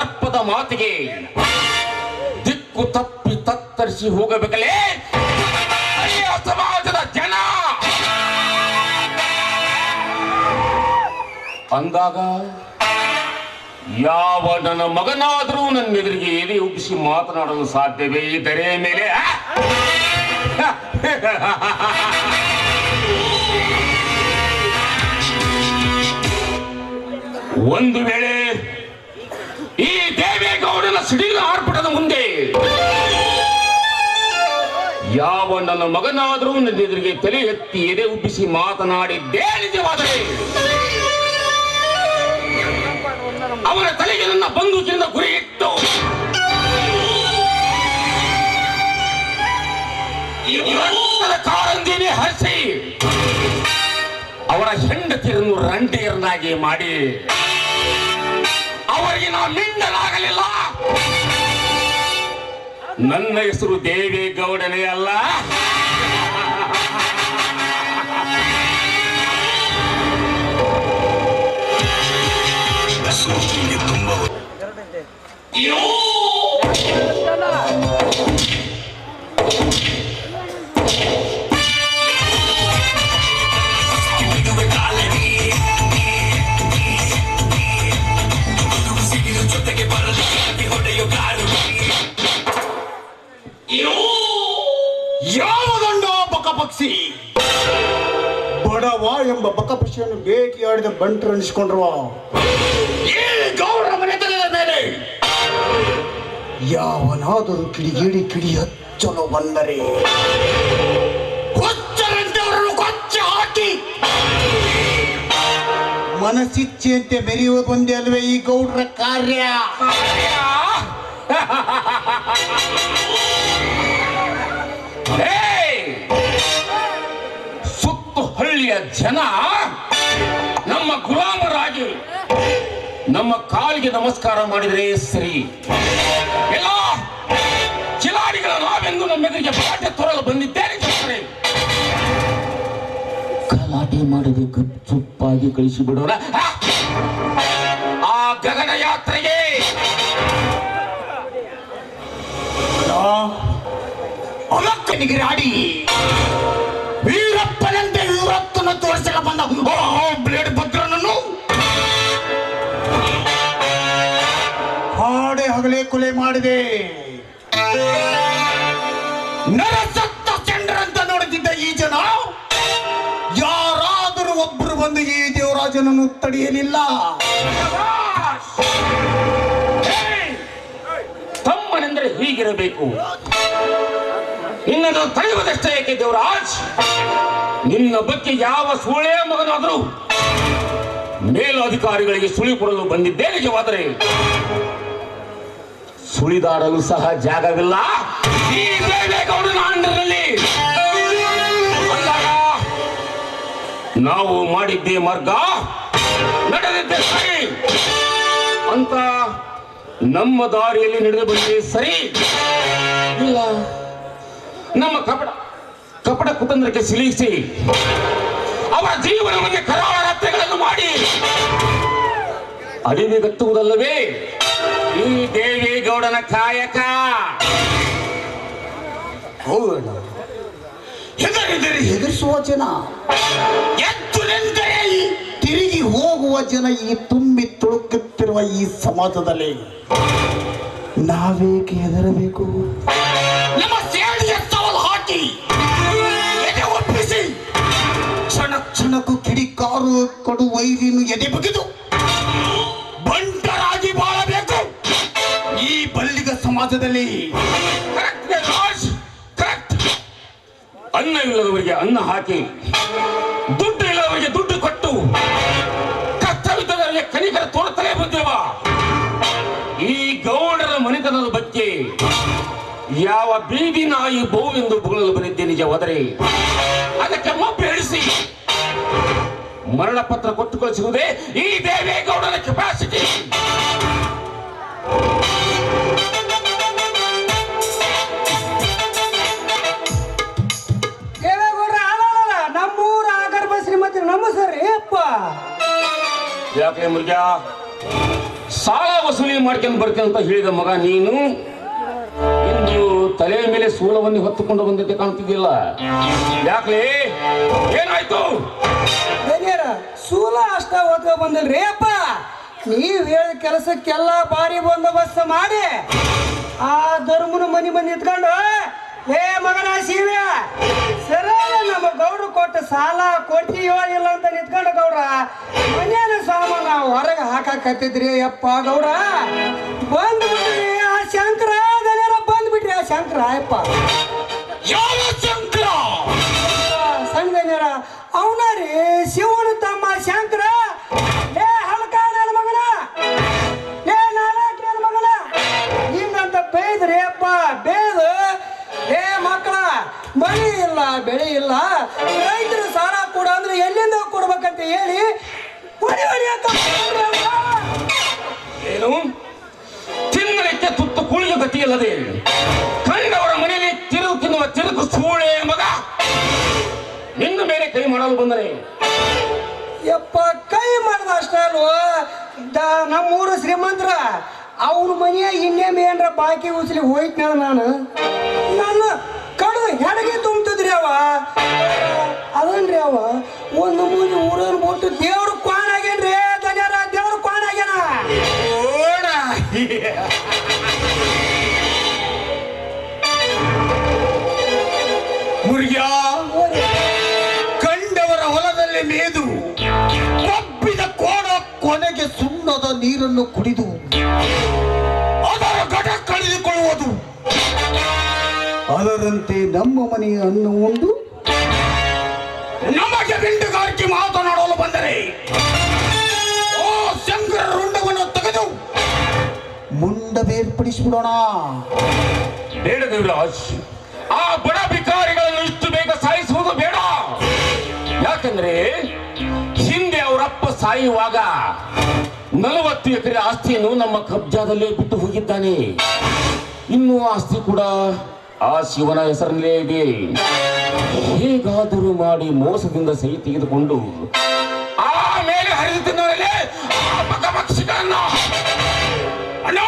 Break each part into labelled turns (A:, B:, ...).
A: ದರ್ಪದ ಮಾತಿಗೆ ದಿಕ್ಕು ತಪ್ಪಿ ತತ್ತರಿಸಿ ಹೋಗಬೇಕಲೇ ಸಮಾಜದ ಜನ ಅಂದಾಗ ಯಾವ ನನ್ನ ಮಗನಾದರೂ ನನ್ನ ಎದುರಿಗೆ ಎದೆ ಉಬ್ಬಿಸಿ ಮಾತನಾಡಲು ಸಾಧ್ಯವೇ ಇದ್ದರೆ ಮೇಲೆ ಒಂದು ವೇಳೆ ಈ ದೇವೇಗೌಡನ ಸಿಡಿಲ ಆರ್ಭಟದ ಮುಂದೆ ಯಾವ ನನ್ನ ಮಗನಾದರೂ ನನ್ನ ಎದುರಿಗೆ ತಲೆ ಎತ್ತಿ ಎದೆ ಉಬ್ಬಿಸಿ ಮಾತನಾಡಿದ್ದೇ ನಿಜವಾದರೆ ಅವರ ತಲೆಗೆ ನನ್ನ ಬಂದೂಕಿನಿಂದ ಗುರಿ ಇಟ್ಟು ಕಾರಂದಿನೇ ಹರಿಸಿ ಅವರ ಹೆಂಡತಿಯನ್ನು ರಂಡಿಯರನ್ನಾಗಿ ಮಾಡಿ ಅವರಿಗೆ ನಾವು ಮಿಂಡಲಾಗಲಿಲ್ಲ. ನನ್ನ ಹೆಸರು ದೇವೇಗೌಡನೇ ಅಲ್ಲ,
B: ಯಾವುದೊಂದು ಬಕಪಕ್ಷಿ ಬಡವ ಎಂಬ ಬಕಪಕ್ಷಿಯನ್ನು ಭೇಟಿಯಾಡಿದ ಬಂಟರು ಅನಿಸಿಕೊಂಡ್ರುವ
A: ಈ ಗೌಡರ ಮನೆತನದ ಮೇಲೆ
B: ಯಾವನಾದರೂ ಕಿಡಿಗೇಡಿ ಕಿಡಿ ಹಚ್ಚಲು ಬಂದರೆ ಕೊಚ್ಚರಂತೆ ಅವರನ್ನು ಕೊಚ್ಚ ಹಾಕಿ ಮನಸ್ಸಿಚ್ಛೆಯಂತೆ ಮೆರೆಯುವುದೊಂದೇ ಅಲ್ವೇ ಈ ಗೌಡರ ಕಾರ್ಯ.
A: ಸುತ್ತು ಹಳ್ಳಿಯ ಜನ ನಮ್ಮ ಗುಲಾಮರಾಗಿ ನಮ್ಮ ಕಾಲಿಗೆ ನಮಸ್ಕಾರ ಮಾಡಿದರೆ ಸರಿ, ಎಲ್ಲ ಚಿಲಾಡಿಗಳ ನಾವೆಂದು ನಮ್ಮೆದುರಿಗೆ ಗಲಾಟೆ ತೋರಲು ಬಂದಿದ್ದೇನೆ. ಗಲಾಟೆ ಮಾಡದೆ ಗಪ್ಚುಪ್ಪಾಗಿ ಕಳಿಸಿ ಬಿಡೋಣ ಆ ಗಗನ ಯಾತ್ರೆಗೆ.
B: ನಿಗಿರಾಡಿ ವೀರಪ್ಪನಂತೆ ವೀರತ್ವನ ತೋರಿಸಲು ಬಂದ ಬ್ಲೇಡ್ ಭದ್ರನನ್ನು ಹಾಡೆ ಹಗಲೇ ಕೊಲೆ ಮಾಡಿದೆ. ನರಸತ್ತ ಚಂದ್ರಂತ ನೋಡುತ್ತಿದ್ದ ಈ ಜನ ಯಾರಾದರೂ ಒಬ್ಬರು ಬಂದು ಈ ದೇವರಾಜನನ್ನು ತಡೆಯಲಿಲ್ಲ.
A: ತಮ್ಮನೆಂದರೆ ಹೀಗಿರಬೇಕು, ನಿನ್ನನ್ನು ತಡೆಯುವುದಷ್ಟೇ ಏಕೆ ದೇವರಾಜ್? ನಿನ್ನ ಬಗ್ಗೆ ಯಾವ ಸೂಳೆ ಮಗನಾದರೂ ಮೇಲಧಿಕಾರಿಗಳಿಗೆ ಸುಳಿ ಕೊಡಲು ಬಂದಿದ್ದೇ ನಿಜವಾದರೆ ಸುಳಿದಾಡಲು ಸಹ ಜಾಗವಿಲ್ಲ ಈ ದೇವೇಗೌಡನ ಅಂಡರಲ್ಲಿ. ನಾವು ಮಾಡಿದ್ದೇ ಮಾರ್ಗ, ನಡೆದಿದ್ದೇ ಸರಿ ಅಂತ ನಮ್ಮ ದಾರಿಯಲ್ಲಿ ನಡೆದು ಬಂದೇ ಸರಿ ಇಲ್ಲ ನಮ್ಮ ಕಪಟ ಕುತಂತ್ರಕ್ಕೆ ಸಿಲುಕಿಸಿ ಅವರ ಜೀವನವನ್ನು ಕರಾಳ ರತ್ನಗಳನ್ನು ಮಾಡಿ ಅಡಿವೆಗತ್ತುವುದಲ್ಲವೇ ಈ ದೇವೇಗೌಡನ ಕಾಯಕ.
B: ಹೌದಣ್ಣ, ಹೆದರಿಸುವ ಜನ, ಎದ್ದು ನಿಂತರೆ ತಿರುಗಿ ಹೋಗುವ ಜನ ಈ ತುಂಬಿ ತುಳುಕುತ್ತಿರುವ ಈ ಸಮಾಜದಲ್ಲಿ ನಾವೇಕೆ ಹೆದರಬೇಕು? ನಮ್ಮ ಸೇಡಿಯ ಸವಾಲು ಹಾಕಿ ಎದೆ ಒಪ್ಪಿಸಿ ಕ್ಷಣ ಕ್ಷಣಕ್ಕೂ ಕಿಡಿಕಾರು ಕೊಡು ವೈರಿಯನ್ನು ಎದೆ ಬಗೆದು ಬಂಟರಾಗಿ ಬಾಳಬೇಕು ಈ ಬಲ್ಲಿಗ ಸಮಾಜದಲ್ಲಿ.
A: ಅನ್ನ ಇಲ್ಲದವರಿಗೆ ಅನ್ನ ಹಾಕಿ, ದುಡ್ಡು ಇಲ್ಲದವರಿಗೆ ದುಡ್ಡು ಕೊಟ್ಟು, ಕಷ್ಟವಿದ್ದವರಿಗೆ ಕನಿಕರ ತೋರುತ್ತಲೇ ಬಂದೇವ. ಈ ಗೌಡರ ಮನೆತನದ ಬಗ್ಗೆ ಯಾವ ಬೀದಿ ನಾಯಿ ಬಹು ಎಂದು ಬುಗಳಲು ಬಂದಿದ್ದೆ ನಿಜವಾದರೆ ಅದಕ್ಕೆ ಮೊಬ್ಬು ಹೇಳಿಸಿ ಮರಣ ಪತ್ರ ಕೊಟ್ಟು ಕಳಿಸುವುದೇ ಈ ದೇವೇಗೌಡರ ಕೆಪಾಸಿಟಿ.
C: ನಮ್ಮೂರ ಆಗರ್ಭ ಶ್ರೀಮತಿ ನಮ್ಮ ಸರ್ ಅಪ್ಪ
A: ಯಾಕೆ ಮುರುಘ ಸಾಲ ವಸೂಲಿ ಮಾಡ್ಕೊಂಡು ಬರ್ತೀನಿ ಅಂತ ಹೇಳಿದ ಮಗ ನೀನು ಇಂದು ತಲೆಯ ಮೇಲೆ ಸೂಲವನ್ನು ಹೊತ್ತುಕೊಂಡು ಬಂದಂತೆ ಕಾಣ್ತಿದ್ದಿಲ್ಲ. ಯಾಕಲೇ ಏನಾಯ್ತು?
C: ದನಿಯರ ಸೂಲ ಅಷ್ಟ ಓದ್ಕೊ ಬಂದಿಲ್ರಿ ಅಪ್ಪ. ನೀವ್ ಹೇಳಿದ ಕೆಲಸಕ್ಕೆಲ್ಲ ಭಾರಿ ಬಂದೋಬಸ್ತ್ ಮಾಡಿ ಆ ಧರ್ಮನ ಮನಿ ಇತ್ಕೊಂಡು ಏ ಮಗನ ಶಿವ್ಯ ಸರಿ ನಮ್ಮ ಗೌಡ್ರು ಕೊಟ್ಟ ಸಾಲ ಕೊಡ್ತೀಯೋ ಇಲ್ಲ ಅಂತ ನಿಂತ್ಕೊಂಡು ಗೌಡ್ರ ಮನೇನ ಸಾಮಾನ ಹೊರಗೆ ಹಾಕಕತ್ತಿದ್ರಿ ಅಪ್ಪ ಗೌಡ್ರ. ಬಂದ್ಬಿಟ್ರಿ ಆ ಶಂಕರ ದನಿಯರ ಬಂದ್ಬಿಟ್ರಿ ಆ ಶಂಕರ ಅಪ್ಪ.
B: ಯಾವ ಶಂಕರ?
C: ಸಣ್ಣ ದನಿಯರ ಅವನ ರೀ ಶಿವನ ತಮ್ಮ ಶಂಕರ. ಏ ಹಲ್ಕ ನನ್ನ ಮಗನ, ಏ ನಾಲ್ಕು ನನ್ನ ಮಗನ ಹಿಂಗಂತ ಬೇದ್ರಿ ಅಪ್ಪ. ಬೇದು ಏ ಮಕ್ಕಳ ಮಳಿ ಇಲ್ಲ ಬೆಳೆ ಇಲ್ಲ, ರೈತರು ಸಾಲ ಕೊಡ ಅಂದ್ರೆ ಎಲ್ಲಿಂದ ಕೊಡ್ಬೇಕಂತ ಹೇಳಿ ಹೊಡಿ ಹೊಡಿ ಅಂತ
A: ಏನು ತಿನ್ನಲಿಕ್ಕೆ ತುತ್ತು ಕುಳಿಯ ಗತಿಯಿಲ್ಲದೆ ಕಂಡವರ ಮನೆಯಲ್ಲಿ ತಿರುగు ತಿನ್ನುವ ತಿರುಗು ಸೂಳೆ ಮಗ ನಿನ್ನ ಮೇಲೆ ಕೈ ಮಾಡಲು ಬಂದರೆ
C: ಯಪ್ಪ ಕೈ ಮಾಡ್ದ ಅಷ್ಟ ಅಲ್ವ. ನಮ್ಮೂರು ಶ್ರೀಮಂತರ ಅವನ ಮನೆಯ ಇನ್ನೇಮ್ ಏನ್ರ ಬಾಕಿ ಉಸಲಿ ಹೋಯ್ತನ ನಾನು ನನ್ನ ಕಡು ಹೆಡಗೆ ತುಂಬ್ತಿದ್ರಿ ಅವ. ಅದನ್ರಿ ಅವ ಒಂದು ಮೂಜಿ ಊರನ್ ಬಿಟ್ಟು ದೇವ್ರ ಕ್ವಾಣ ಆಗ್ಯಾನ್ರಿ ದನಿಯರ, ದೇವ್ರ ಕ್ವಾಣ ಆಗ್ಯಾನ.
B: ಮುರಿಯ ಕಂಡವರ ಹೊಲದಲ್ಲಿ ಮೇದು ಕಬ್ಬಿದ ಕೋಡ ಕೊನೆಗೆ ಸುಣ್ಣದ ನೀರನ್ನು ಕುಡಿದು ಅದರ ಘಟ ಕಳೆದುಕೊಳ್ಳುವುದು. ಅದರಂತೆ ನಮ್ಮ ಮನೆಯ ಅನ್ನ ಉಂಡು ನಮಗೆ ಬೆಂಡುಗಾರಿಕೆ ಮಾತನಾಡಲು ಬಂದರೆ ಓ ಶಂಕರ ರುಂಡವನ್ನು ತೆಗೆದು ಮುಂಡ ಬೇರ್ಪಡಿಸಿಬಿಡೋಣ.
A: ಬೇಡ ದೇವರಾಜ್, ಆ ಬಡ ಭಿಕಾರಿಗಳನ್ನು ಇಷ್ಟು ಬೇಗ ಸಾಯಿಸುವುದು ಬೇಡ. ಯಾಕಂದ್ರೆ ಹಿಂದೆ ಅವರಪ್ಪ ಸಾಯುವಾಗ 40 ಎಕರೆ ಆಸ್ತಿಯನ್ನು ನಮ್ಮ ಕಬ್ಜಾದಲ್ಲೇ ಬಿಟ್ಟು ಹೋಗಿದ್ದಾನೆ. ಇನ್ನೂ ಆಸ್ತಿ ಕೂಡ ಆ ಶಿವನ ಹೆಸರಲ್ಲೇ ಇದೆ. ಹೇಗಾದರೂ ಮಾಡಿ ಮೋಸದಿಂದ ಸಹಿ ತೆಗೆದುಕೊಂಡು ಆಮೇಲೆ ಹರಿದು ತಿನ್ನೋರಲ್ಲೇ ಆ ಪಕ್ಷಿಗಳನ್ನು
B: ಅಣ್ಣ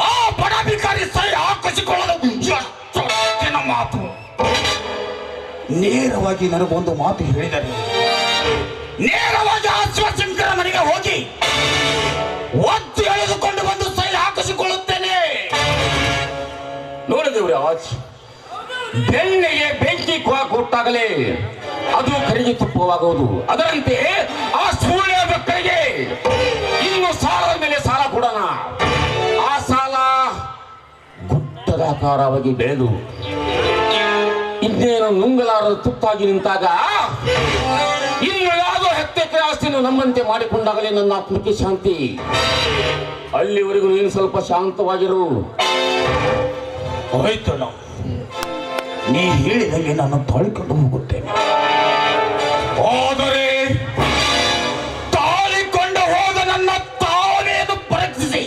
B: ಆ ಬಡ ಭಿಕಾರಿ ಸೈ ಹಾಕಿಸಿಕೊಳ್ಳಲು ಎಷ್ಟು ಹೊತ್ತಿನ ಮಾತು. ನೇರವಾಗಿ ನನಗೊಂದು ಮಾತು ಹೇಳಿದರೆ ನೇರವಾಗಿ ಆ ಶಿವಶಂಕರ ಮನೆಗೆ ಹೋಗಿ ಒತ್ತು ಎಳೆದುಕೊಂಡು ಬಂದು ಸೈ ಹಾಕಿಸಿಕೊಳ್ಳುತ್ತೇನೆ.
A: ನೋಡಿ ದೇವರಾಜ್, ಬೆಣ್ಣೆಗೆ ಬೆಂಕಿ ಕೊಟ್ಟಾಗಲೇ ಅದು ಕರಿಗೆ ತುಪ್ಪವಾಗುವುದು. ಅದರಂತೆ ಆ ಸೂಳ್ಯ ಮಕ್ಕಳಿಗೆ ಇನ್ನು ಸಾಲದ ಮೇಲೆ ಸಾಲ ಕೊಡೋಣ. ಆ ಸಾಲ ಗುಡ್ಡದಾಕಾರವಾಗಿ ಬೆಳೆದು ಇನ್ನೇನು ನುಂಗಲಾರದ ತುತ್ತಾಗಿ ನಿಂತಾಗ ಇನ್ನು ಯಾವುದೋ 10 ಎಕರೆ ಆಸ್ತಿಯನ್ನು ನಮ್ಮಂತೆ ಮಾಡಿಕೊಂಡಾಗಲೇ ನನ್ನ ಆತ್ಮಕ್ಕೆ ಶಾಂತಿ. ಅಲ್ಲಿವರೆಗೂ ನೀನು ಸ್ವಲ್ಪ ಶಾಂತವಾಗಿರು.
B: ಆಯ್ತಲ್ಲ, ನೀ ಹೇಳಿದಂಗೆ ನಾನು ತಾಳಿಕೊಂಡು ಹೋಗುತ್ತೇನೆ. ಆದರೆ ತಾಳಿಕೊಂಡು ಹೋದ ನನ್ನ ತಾವೇನು ಪರೀಕ್ಷಿಸಿ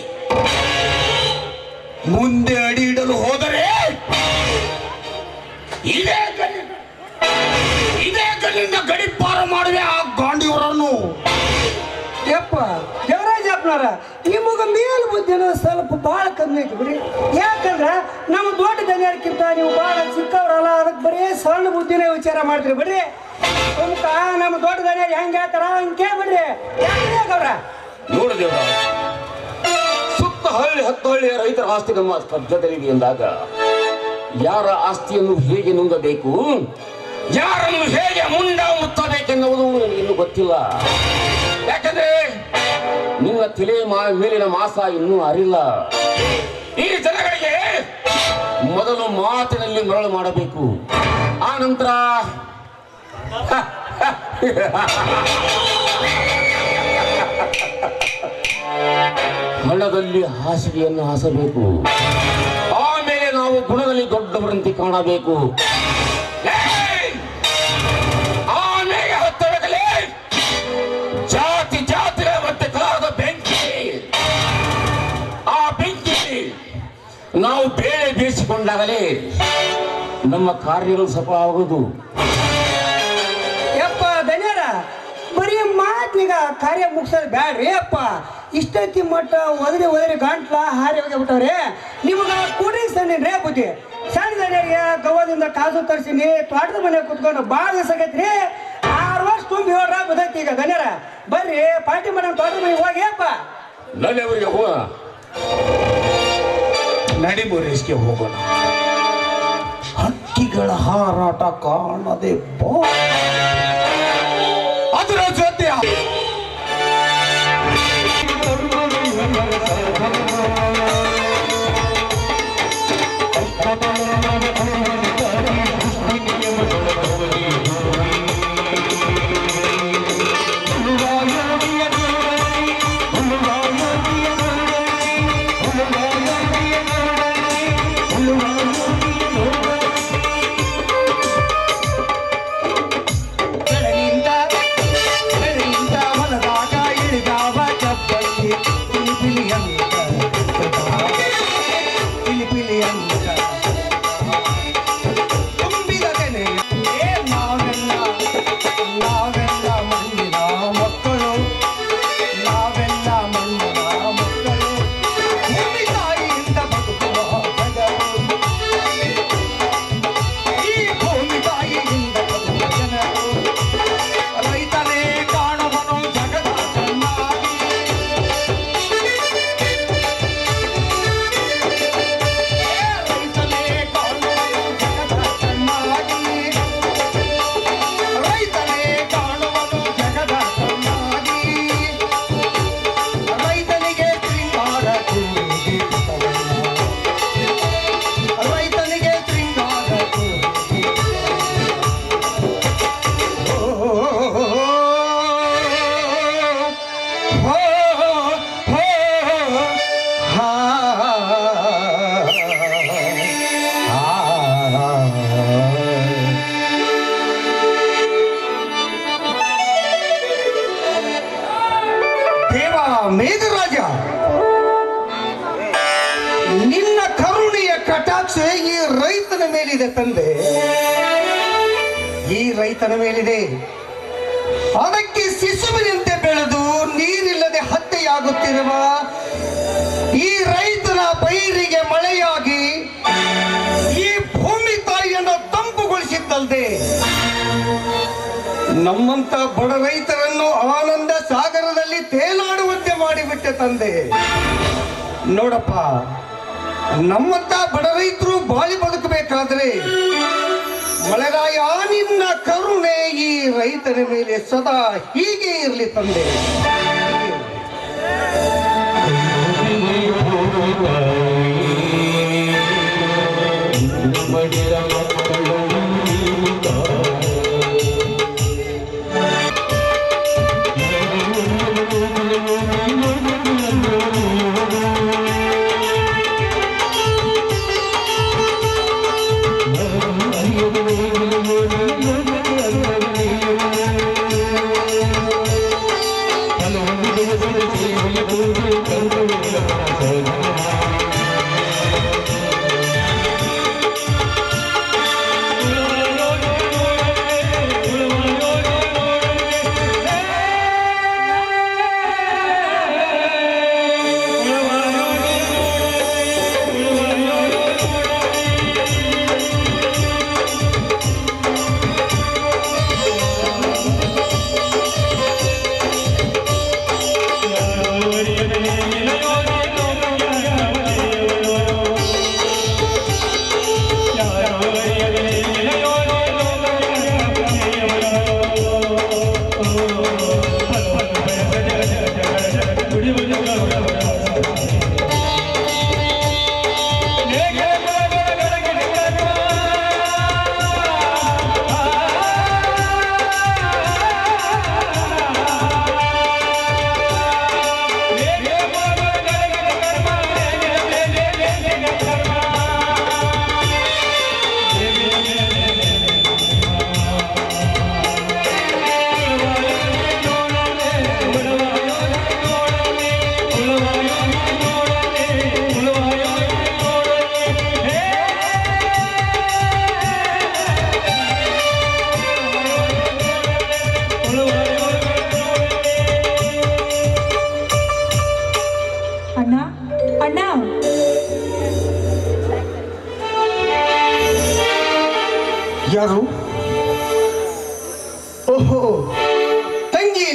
B: ಮುಂದೆ ಅಡಿ ಇಡಲು ಹೋದರೆ ಇದೇ ಕಲ್ಲಿಂದ ಗಡಿಪಾರ ಮಾಡುವೆ ಆ ಗಾಂಡಿಯವರನ್ನು.
C: ಯಪ್ಪ ದೇವರಾಜಪ್ಪನವ್ರ ನಿಮಗ ಮೇಲ್ ಬುದ್ಧಿನ ಸ್ವಲ್ಪ ಭಾಳ ಕಮ್ಮಿ ಐತಿ ಬಿಡ್ರಿ. ಯಾಕಂದ್ರ ನಮ್ಮ ದೊಡ್ಡ ದನಿಯರ್ಕಿಂತ ನೀವು ಭಾಳ ಚಿಕ್ಕವ್ರಲ್ಲ, ಅದಕ್ಕೆ ಬರೀ ಸಣ್ಣ ಬುದ್ಧಿನೇ ವಿಚಾರ ಮಾಡ್ತೀರಿ ಬಿಡ್ರಿ. ಸುಮ್ಕ ನಮ್ಮ ದೊಡ್ಡ ದನಿಯರ್ ಹೆಂಗೆ ಹೇಳ್ತಾರ ಹಂಗೆ ಕೇಳ್ಬಿಡ್ರಿ. ಯಾಕಂದ್ರ
A: ನೋಡು ದೇವರಾಜ್, ಸುತ್ತ ಹಳ್ಳಿ 10 ಹಳ್ಳಿಯ ರೈತರ ಆಸ್ತಿ ನಮ್ಮ ಕಬ್ಜದಲ್ಲಿದೆ ಎಂದಾಗ ಯಾರ ಆಸ್ತಿಯನ್ನು ಹೇಗೆ ನುಂಗಬೇಕು, ಯಾರನ್ನು ಹೇಗೆ ಮುಂಡ ಮುತ್ತಬೇಕೆನ್ನುವುದು ನನಗಿನ್ನೂ ಗೊತ್ತಿಲ್ಲ. ಯಾಕಂದ್ರೆ ನಿನ್ನ ತಲೆ ಮೇಲಿನ ಮಾಸ ಇನ್ನೂ ಅರಿಲ್ಲ. ಈ ಜನಗಳಿಗೆ ಮೊದಲು ಮಾತಿನಲ್ಲಿ ಮರಳು ಮಾಡಬೇಕು, ಆ ನಂತರ ಹಣದಲ್ಲಿ ಹಾಸಿಗೆಯನ್ನು ಹಾಸಬೇಕು. ಆಮೇಲೆ ನಾವು ಗುಣದಲ್ಲಿ ದೊಡ್ಡವರಂತೆ ಕಾಣಬೇಕು. ಆಮೇಲೆ ಹತ್ತಬೇಕಲೇ ಜಾತಿ ಜಾತಿಗಳ ಮತ್ತೆ ಕಲಾದ ಬೆಂಕಿ. ಆ ಬೆಂಕಿ ನಾವು ಬೇಳೆ ಬೇಯಿಸಿಕೊಂಡಾಗಲೇ ನಮ್ಮ ಕಾರ್ಯಗಳು ಸಫಲ ಆಗುವುದು.
C: ಯಪ್ಪ ದನಿಯರ ಬರೀ ಮಾತಿಗ ಕಾರ್ಯ ಮುಗಿಸೋದು ಬ್ಯಾಡ್ರಿ ಅಪ್ಪ. ಇಷ್ಟೈತಿ ಮಟ್ಟ ಒದರಿ ಗಂಟ್ಲ ಹಾರಿ ಹೋಗ್ಬಿಟ್ಟವ್ರಿ. ನಿಮ್ಗೆ ಕೂಲ್ ಡ್ರಿಂಕ್ಸ್ ತಂದಿನ್ರಿ ಬುದ್ಧಿ. ಸಣ್ಣ ದನಿಯರಿಗೆ ಗವ್ವದಿಂದ ಕಾಜು ತರಿಸಿನಿ. ತೋಟದ ಮನೆ ಕುತ್ಕೊಂಡು ಭಾಳ ದಿವಸ ಆಗೈತ್ರಿ. 6 ವರ್ಷ ತುಂಬಿ ಹೇಳ್ರ ಬದೈತಿ ಈಗ ದನಿಯರ. ಬರ್ರಿ ಪಾರ್ಟಿ ಮಾಡೋಣ ತೋಟದ ಮನೆಗೆ ಹೋಗಿ ಅಪ್ಪ.
A: ನಡಿ ಅವರಿಗೆ ಹೋಗ.
B: ನಡಿ ಮುರೇಶ್ಗೆ ಹೋಗೋಣ. ಹಕ್ಕಿಗಳ ಹಾರಾಟ ಕಾಣದೆ ಅದರ ಜೊತೆ ಮೇಘರಾಜ, ನಿನ್ನ ಕರುಣೆಯ ಕಟಾಕ್ಷ ಈ ರೈತನ ಮೇಲಿದೆ ತಂದೆ. ಈ ರೈತನ ಮೇಲಿದೆ. ಅದಕ್ಕೆ ಶಿಶುವಿನಂತೆ ಬೆಳೆದು ನೀರಿಲ್ಲದೆ ಹತ್ಯೆಯಾಗುತ್ತಿರುವ ಈ ರೈತನ ಪೈರಿಗೆ ಮಳೆಯಾಗಿ ಈ ಭೂಮಿ ತಾಯಿಯನ್ನು ತಂಪುಗೊಳಿಸಿದ್ದಲ್ದೆ ನಮ್ಮಂತ ಬಡ ರೈತರನ್ನು ಆನಂದ ಸಾಗರದಲ್ಲಿ ತೇಲಾಡುವಂತೆ ಮಾಡಿಬಿಟ್ಟೆ ತಂದೆ. ನೋಡಪ್ಪ, ನಮ್ಮಂತ ಬಡ ರೈತರು ಬಾಳಿ ಬದುಕಬೇಕಾದ್ರೆ ಮಳೆರಾಯ ನಿನ್ನ ಕರುಣೆ ಈ ರೈತನ ಮೇಲೆ ಸದಾ ಹೀಗೆ ಇರಲಿ ತಂದೆ.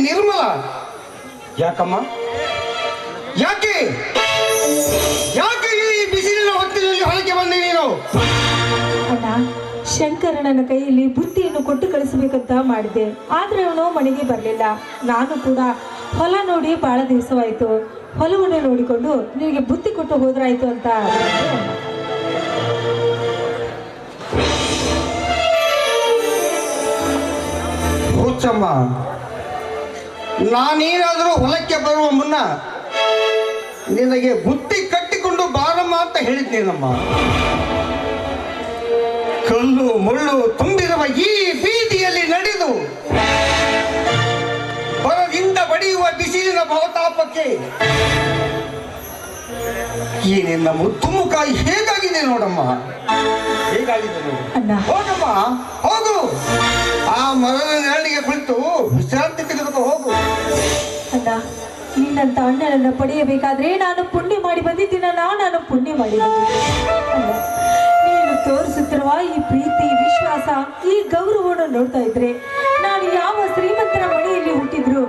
C: ನಿರ್ಮಲ, ಯಾಕಮ್ಮ? ಯಾಕೆ ಯಾಕೆ ಈ ಬಿಸಿಲಿನ ಹೊತ್ತಿನಲ್ಲಿ ಹೊರಗೆ ಬಂದೆ ನೀನು?
D: ಅಣ್ಣ, ಶಂಕರಣ್ಣನ ಕೈಯಲ್ಲಿ ಬುತ್ತಿಯನ್ನು ಕೊಟ್ಟು ಕಳಿಸಬೇಕಂತ ಮಾಡಿದೆ, ಆದ್ರೆ ಅವನು ಮನೆಗೆ ಬರಲಿಲ್ಲ. ನಾನು ಕೂಡ ಹೊಲ ನೋಡಿ ಬಹಳ ದಿವಸವಾಯಿತು, ಹೊಲವನ್ನು ನೋಡಿಕೊಂಡು ನಿನಗೆ ಬುತ್ತಿ ಕೊಟ್ಟು ಹೋದ್ರಾಯ್ತು ಅಂತ.
C: ಹುಚ್ಚಮ್ಮ, ನಾನೇನಾದರೂ ಹೊಲಕ್ಕೆ ಬರುವ ಮುನ್ನ ನಿನಗೆ ಬುತ್ತಿ ಕಟ್ಟಿಕೊಂಡು ಬಾರಮ್ಮ ಅಂತ ಹೇಳಿದ್ದೇನಮ್ಮ. ಕಲ್ಲು ಮುಳ್ಳು ತುಂಬಿರುವ ಈ ಬೀದಿಯಲ್ಲಿ ನಡೆದು ಬರದಿಂದ ಬಡಿಯುವ ಬಿಸಿಲಿನ ಬಹುತಾಪಕ್ಕೆ ಈ ನಿನ್ನ ಮುದ್ದು ಮುಖ ಹೇಗಾಗಿದೆ ನೋಡಮ್ಮ, ಹೇಗಾಗಿದೆ ನೋಡು.
D: ಅಣ್ಣ,
C: ಹೋಗಮ್ಮ, ಹೋಗು. ಆ ಮರದ ನೆರಳಿಗೆ ಕುಳಿತು ವಿಶ್ರಾಂತಿ ತೆಗೆದುಕೋ, ಹೋಗು.
D: ಅಣ್ಣ, ನಿನ್ನಂತ ಅಣ್ಣನನ್ನು ಪಡೆಯಬೇಕಾದ್ರೆ ನಾನು ಪುಣ್ಯ ಮಾಡಿ ಬಂದಿದ್ದೀನಲ್ಲ, ನಾನು ಪುಣ್ಯ ಮಾಡಿ ಬಂದಿದ್ದೀನಿ. ಅಣ್ಣ, ನೀನು ತೋರಿಸುತ್ತಿರುವ ಈ ಪ್ರೀತಿ, ವಿಶ್ವಾಸ, ಈ ಗೌರವವನ್ನು ನೋಡ್ತಾ ಇದ್ರೆ ನಾನು ಯಾವ ಶ್ರೀಮಂತರ ಮನೆಯಲ್ಲಿ ಹುಟ್ಟಿದ್ರು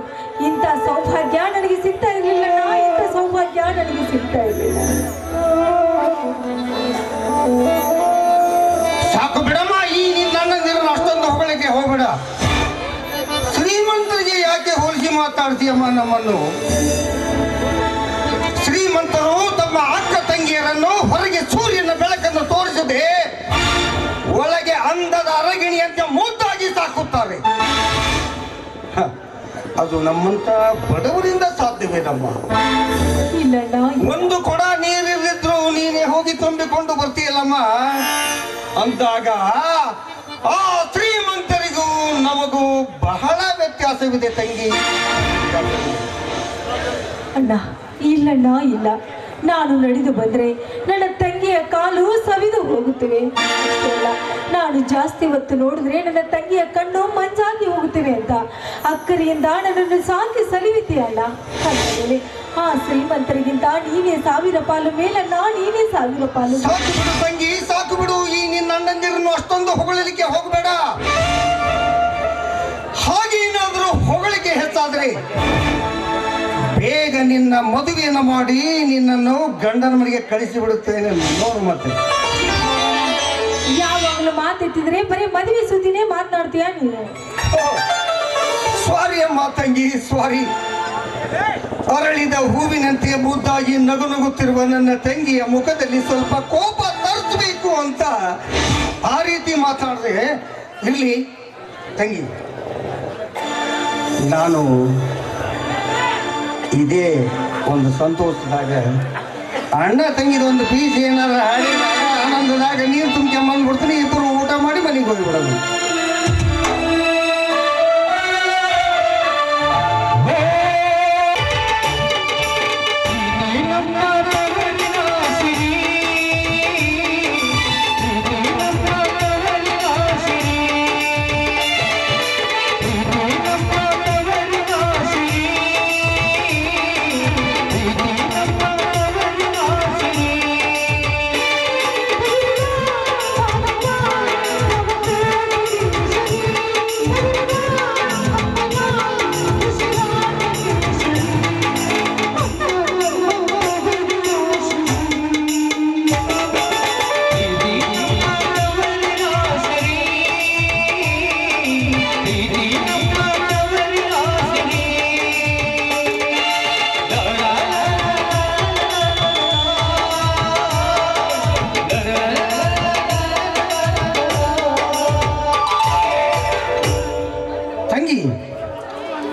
D: ಇಂಥ ಸೌಭಾಗ್ಯ ನನಗೆ ಸಿಗ್ತಾ ಇರಲಿಲ್ಲ. ಇಂಥ ಸೌಭಾಗ್ಯ ನನಗೆ ಸಿಗ್ತಾ ಇರಲಿಲ್ಲ.
C: ಸಾಕು ಬಿಡಮ್ಮ, ಈ ನಿನ್ನ ನೀರನ್ನು ಅಷ್ಟೊಂದು ಹೊಗಳಿಕೆ ಹೋಗ್ಬೇಡ. ಶ್ರೀಮಂತರಿಗೆ ಯಾಕೆ ಹೋಲಿಸಿ ಮಾತಾಡ್ತೀಯಮ್ಮ ನಮ್ಮನ್ನು? ಶ್ರೀಮಂತರು ತಮ್ಮ ಅಕ್ಕ ತಂಗಿಯರನ್ನು ಹೊರಗೆ ಸೂರ್ಯನ ಬೆಳಕನ್ನು ತೋರಿಸದೆ ಒಳಗೆ ಅಂದದ ಅರಗಿಣಿಯಂತೆ ಮುದ್ದಾಗಿ ಸಾಕುತ್ತಾರೆ. ಅದು ನಮ್ಮಂತ ಬಡವರಿಂದ ಸಾಧ್ಯವೇನಮ್ಮ?
D: ಇಲ್ಲಣ್ಣ,
C: ಒಂದು ಕೊಡ ನೀರಿಲ್ಲಿದ್ರು ನೀನೇ ಹೋಗಿ ತುಂಬಿಕೊಂಡು ಬರ್ತೀಯಲ್ಲಮ್ಮ. ಅಂದಾಗ ಆ ಶ್ರೀಮಂತರಿಗೂ ನಮಗೂ ಬಹಳ ವ್ಯತ್ಯಾಸವಿದೆ ತಂಗಿ.
D: ಅಣ್ಣ, ಇಲ್ಲಣ್ಣ, ಇಲ್ಲ. ನಾನು ನಡೆದು ಬಂದ್ರೆ ನನ್ನ ತಂಗಿಯ ಕಾಲು ಸವಿದು ಹೋಗುತ್ತವೆ. ಅಷ್ಟೇ ಅಲ್ಲ, ನಾನು ಜಾಸ್ತಿ ಹೊತ್ತು ನೋಡಿದ್ರೆ ನನ್ನ ತಂಗಿಯ ಕಣ್ಣು ಮಂಜಾಗಿ ಹೋಗುತ್ತವೆ ಅಂತ ಅಕ್ಕರಿಯಿಂದ ನನ್ನನ್ನು ಸಾಕಿ ಸಲಿವಿತೀಯಲ್ಲ. ಅಂದಮೇಲೆ ಆ ಶ್ರೀಮಂತರಿಗಿಂತ ನೀನೇ 1000 ಪಾಲು ಮೇಲಣ್ಣ, ನೀನೇ 1000 ಪಾಲು.
C: ಸಾಕು ಬಿಡು ತಂಗಿ, ಸಾಕು ಬಿಡು. ಈ ನಿನ್ನ ಅಣ್ಣಂದಿರನ್ನು ಅಷ್ಟೊಂದು ಹೊಗಳಲಿಕ್ಕೆ ಹೋಗಬೇಡ. ಹಾಗೇನಾದರೂ ಹೊಗಳಿಕೆ ಹೆಚ್ಚಾದ್ರೆ ಬೇಗ ನಿನ್ನ ಮದುವೆಯನ್ನು ಮಾಡಿ ನಿನ್ನನ್ನು ಗಂಡನ ಮನೆಗೆ ಕಳಿಸಿ ಬಿಡುತ್ತೇನೆ. ನೋಡು ಮತ್ತೆ
D: ಯಾವಾಗಲೂ ಮಾತೆತ್ತಿದ್ರೆ ಬರೀ ಮದುವೆ ಸುದ್ದಿನೇ ಮಾತನಾಡ್ತೀಯ ನೀನು.
C: ಸಾರಿ ಅಮ್ಮ ತಂಗಿ, ಸಾರಿ. ಅರಳಿದ ಹೂವಿನಂತೆ ಮುದ್ದಾಗಿ ನಗು ನಗುತ್ತಿರುವ ನನ್ನ ತಂಗಿಯ ಮುಖದಲ್ಲಿ ಸ್ವಲ್ಪ ಕೋಪ ತರಿಸಬೇಕು ಅಂತ ಆ ರೀತಿ ಮಾತಾಡಿದ್ರೆ ಇರ್ಲಿ ತಂಗಿ. ನಾನು ಇದೇ ಒಂದು ಸಂತೋಷದಾಗ ಅಣ್ಣ ತಂಗಿದ ಒಂದು ಬೀಚ್ ಏನಾರ ಹಾಡಿದಾಗ ಆನಂದದಾಗ ನೀರು ತುಂಬ್ಕೊಂಬಂದ್ಬಿಡ್ತೀನಿ. ಇಬ್ಬರು ಊಟ ಮಾಡಿ ಮನೆಗೆ ಹೋಗಿಬಿಡೋದು.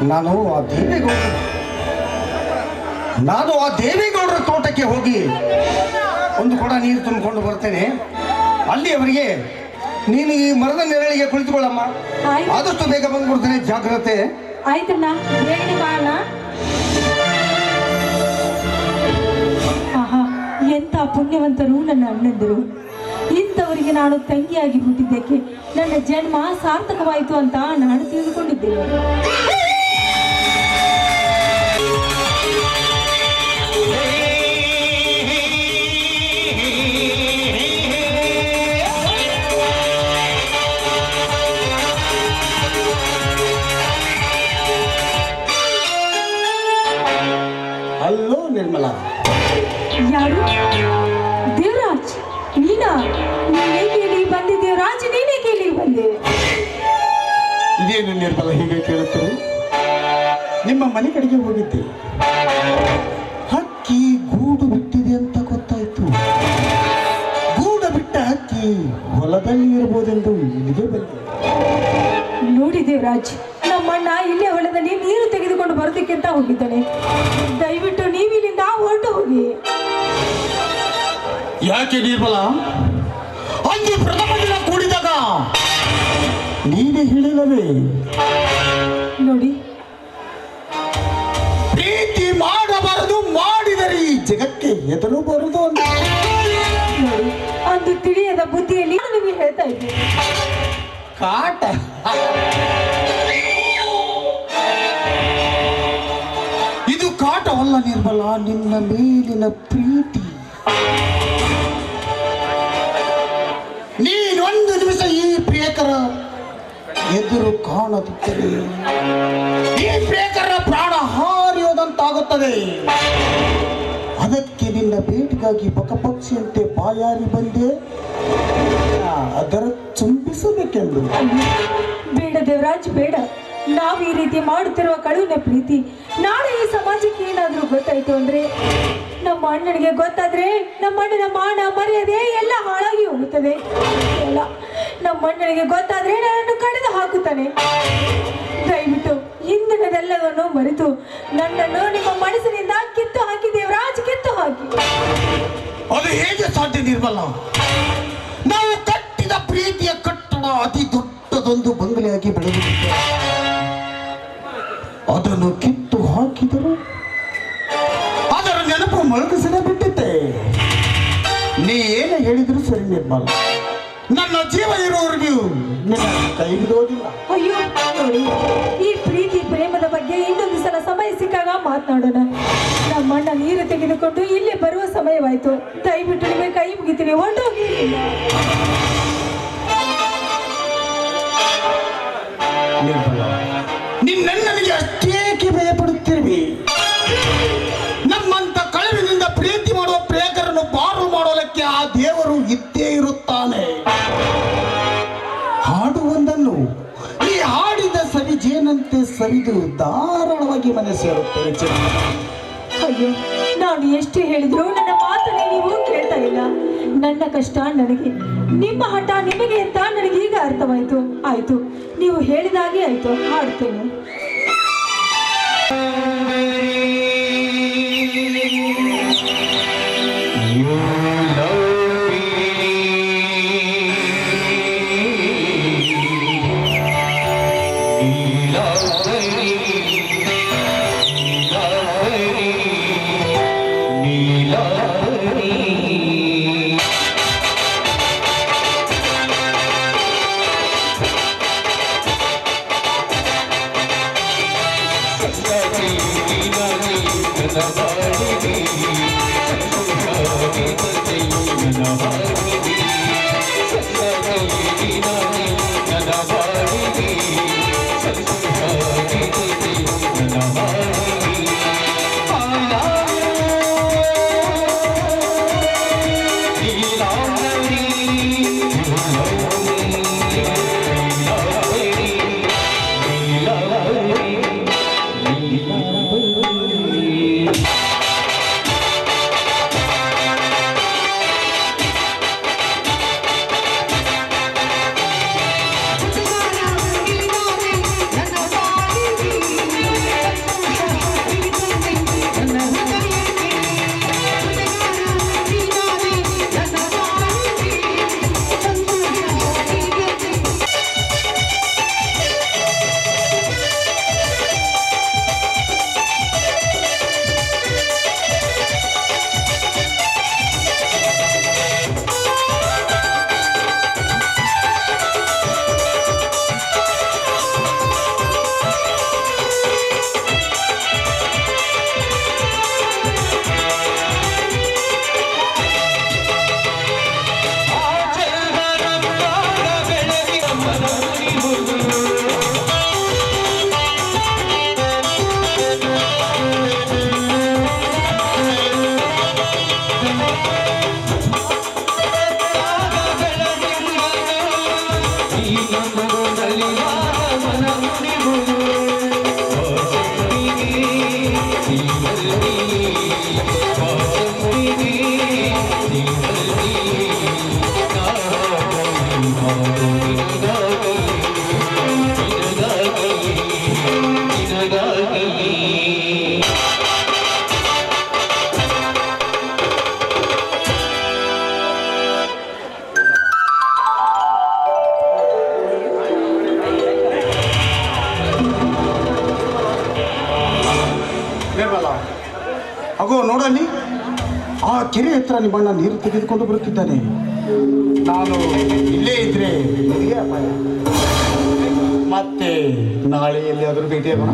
C: ನಾನು ಆ ದೇವೇಗೌಡರ ತೋಟಕ್ಕೆ ಹೋಗಿ ಒಂದು ಕೊಡ ನೀರು ತುಂಬಿಕೊಂಡು ಬರ್ತೇನೆ. ಅಲ್ಲಿಯವರೆಗೆ ನೀನು ಈ ಮರದ ನೆರಳಿಗೆ ಕುಳಿತುಕೊಳ್ಳಮ್ಮ. ಆದಷ್ಟು ಬೇಗ ಬಂದ್ಬಿಡ್ತೇನೆ, ಜಾಗ್ರತೆ.
D: ಆಯ್ತಣ್ಣ, ಬೇಗನೆ ಬಾಣ. ಆಹಾ, ಎಂಥ ಪುಣ್ಯವಂತರು ನನ್ನ ಅಣ್ಣಂದಿರು. ಇಂಥವರಿಗೆ ನಾನು ತಂಗಿಯಾಗಿ ಹುಟ್ಟಿದ್ದಕ್ಕೆ ನನ್ನ ಜನ್ಮ ಸಾರ್ಥಕವಾಯಿತು ಅಂತ ನಾನು ತಿಳಿದುಕೊಂಡಿದ್ದೇನೆ.
B: ನಿರ್ಮಲ.
D: ಯಾರು? ದೇವರಾಜ್, ನೀನಾ? ನೀನೇಕೆ ಇಲ್ಲಿಗೆ ಬಂದೆ ದೇವರಾಜ್? ನೀನೇಕೆ ಇಲ್ಲಿಗೆ ಬಂದೆ?
B: ಇದೇನು ನಿರ್ಮಲ ಹೀಗೆ ಕೇಳುತ್ತಾರೆ? ನಿಮ್ಮ ಮನೆ ಕಡೆಗೆ ಹೋಗಿದ್ದೆ, ಹಕ್ಕಿ ಗೂಡು ಬಿಟ್ಟಿದೆ ಅಂತ ಗೊತ್ತಾಯ್ತು. ಗೂಡು ಬಿಟ್ಟ ಹಕ್ಕಿ ಹೊಲದಲ್ಲಿ ಇರಬಹುದೆಂದು ಇಲ್ಲಿಗೆ ಬಂದೆ.
D: ನೋಡಿ ದೇವರಾಜ್, ನಮ್ಮಣ್ಣ ಇಲ್ಲೇ ಹೊಲದಲ್ಲಿ ನೀರು ತೆಗೆದುಕೊಂಡು ಬರೋದಕ್ಕೆ ಅಂತ ಹೋಗಿದ್ದಾನೆ. ದಯವಿಟ್ಟು ನೀವಿಲ್ಲಿಂದ ಹೊರಟು ಹೋಗಿ.
B: ಯಾಕೆ ನಿರ್ಮಲ? ಅಂದು ಪ್ರಥಮ ದಿನ ಕೂಡಿದಾಗ ನೀನೇ ಹೇಳಿಲ್ಲವೇ,
D: ನೋಡಿ,
B: ಪ್ರೀತಿ ಮಾಡಬಾರದು, ಮಾಡಿದರೆ ಈ ಜಗಕ್ಕೆ ಎದುರು ಬರುವುದು ಅಂತ.
D: ನೋಡಿ, ಅಂದು ತಿಳಿಯದ ಬುದ್ಧಿಯಲ್ಲಿ ನಾನು ನಿಮಗೆ ಹೇಳ್ತಾ ಇದ್ದೀನಿ.
B: ಕಾಟ ಇದು ಕಾಟವಲ್ಲ ನಿರ್ಮಲ, ನಿನ್ನ ಮೇಲಿನ ಪ್ರೀತಿ. ನೀನೊಂದು ನಿಮಿಷ ಈ ಪ್ರಿಯಕರ ಎದುರು ಕಾಣದಿದ್ದರೆ ಈ ಪ್ರಿಯಕರ ಪ್ರಾಣ ಹಾರಿಯೋದಂತಾಗುತ್ತದೆ. ಅದಕ್ಕೆ ನಿನ್ನ ಭೇಟಿಗಾಗಿ ಬಕಪಕ್ಷಿಯಂತೆ ಬಾಯಾರಿ ಬಂದೆ, ಅದರ ಚುಂಬಿಸಬೇಕೆಂದು.
D: ಬೇಡ ದೇವರಾಜ್, ಬೇಡ. ನಾವು ಈ ರೀತಿ ಮಾಡುತ್ತಿರುವ ಕಳುವಿನ ಪ್ರೀತಿ ನಾಳೆ ಈ ಸಮಾಜಕ್ಕೆ ಏನಾದರೂ ಗೊತ್ತಾಯ್ತು ಅಂದ್ರೆ, ನಮ್ಮ ಅಣ್ಣನಿಗೆ ಗೊತ್ತಾದ್ರೆ ನಮ್ಮ ಅಣ್ಣನ ಮಾನ ಮರ್ಯಾದೆ ಎಲ್ಲ ಹಾಳಾಗಿ ಹೋಗುತ್ತದೆ. ಎಲ್ಲ ನಮ್ಮ ಅಣ್ಣನಿಗೆ ಗೊತ್ತಾದ್ರೆ ನನ್ನನ್ನು ಕಡಿದು ಹಾಕುತ್ತಾನೆ. ದಯವಿಟ್ಟು ಹಿಂದಿನದೆಲ್ಲವನ್ನು ಮರೆತು ನನ್ನನ್ನು ನಿಮ್ಮ ಮನಸ್ಸಿನಿಂದ ಕಿತ್ತು ಹಾಕಿ ದೇವರಾಜ್, ಕಿತ್ತು ಹಾಕಿ.
B: ಅದು ಹೇಗೆ ಸಾಧ್ಯ ನಿರ್ಮಲ? ನಾವು ಕಟ್ಟಿದ ಪ್ರೀತಿಯ ಕಟ್ಟಡ ಅತಿ ದೊಡ್ಡದೊಂದು ಬಂಗಲೆಯಾಗಿ ಬೆಳೆದಿದೆ. ಅದನ್ನು ಕಿತ್ತು ಹಾಕಿದರು ಅದರ ನೆನಪು ಮೊಳಗಿಸದೆ ಬಿಟ್ಟಿದ್ದೆ. ನೀ ಏನು ಹೇಳಿದ್ರು ಸರಿ ನಿರ್ಮಲ, ನನ್ನ ಜೀವ ಇರುವವರೆಗೂ ನಿನ್ನ ಕೈ ಬಿಡುವುದಿಲ್ಲ.
D: ಅಯ್ಯೋ ನೋಡಿ, ಈ ಪ್ರೀತಿ ಪ್ರೇಮದ ಬಗ್ಗೆ ಇನ್ನೊಂದು ಸಲ ಸಮಯ ಸಿಕ್ಕಾಗ ಮಾತನಾಡೋಣ. ನಮ್ಮ ಅಣ್ಣ ನೀರು ತೆಗೆದುಕೊಂಡು ಇಲ್ಲಿ ಬರುವ ಸಮಯವಾಯ್ತು. ದಯವಿಟ್ಟು ನಿಮಗೆ ಕೈ ಮುಗಿತೀನಿ, ಹೊರಟೋಗಿ.
B: ನಿನ್ನನಿಗೆ ಅಷ್ಟೇಕೆ ಭಯಪಡುತ್ತಿರುವಿ? ನಮ್ಮಂತ ಕಳವಿನಿಂದ ಪ್ರೀತಿ ಮಾಡುವ ಪ್ರೇಕರನ್ನು ಪಾರು ಮಾಡೋದಕ್ಕೆ ಆ ದೇವರು ಇದ್ದೇ ಇರುತ್ತಾನೆ. ಹಾಡುವೊಂದನ್ನು ಈ ಹಾಡಿದ ಸವಿಜೇನಂತೆ ಸವಿದು ಧಾರಾಳವಾಗಿ ಮನೆ ಸೇರುತ್ತೇನೆ.
D: ಅಯ್ಯೋ, ನಾನು ಎಷ್ಟು ಹೇಳಿದ್ರು ನನ್ನ ಮಾತನ್ನು ನೀವು ಕೇಳ್ತಾ ಇಲ್ಲ. ನನ್ನ ಕಷ್ಟ ನನಗೆ, ನಿಮ್ಮ ಹಠ ನಿಮಗೆ ಅಂತ ನನಗೆ ಈಗ ಅರ್ಥವಾಯ್ತು. ಆಯ್ತು, ನೀವು ಹೇಳಿದಾಗೆ ಆಯ್ತು, ಹಾಡ್ತೇನೆ.
B: ಅಗೋ ನೋಡಲ್ಲಿ, ಆ ಕೆರೆ ಹತ್ರ ನಿಮ್ಮಣ್ಣ ನೀರು ತೆಗೆದುಕೊಂಡು ಬರುತ್ತಿದ್ದಾನೆ. ನಾನು ಇಲ್ಲೇ ಇದ್ರೆ ನನಗೆ ಅಪಾಯ. ಮತ್ತೆ ನಾಳೆ ಎಲ್ಲಿಯಾದರೂ ಭೇಟಿಯಾಗೋಣ.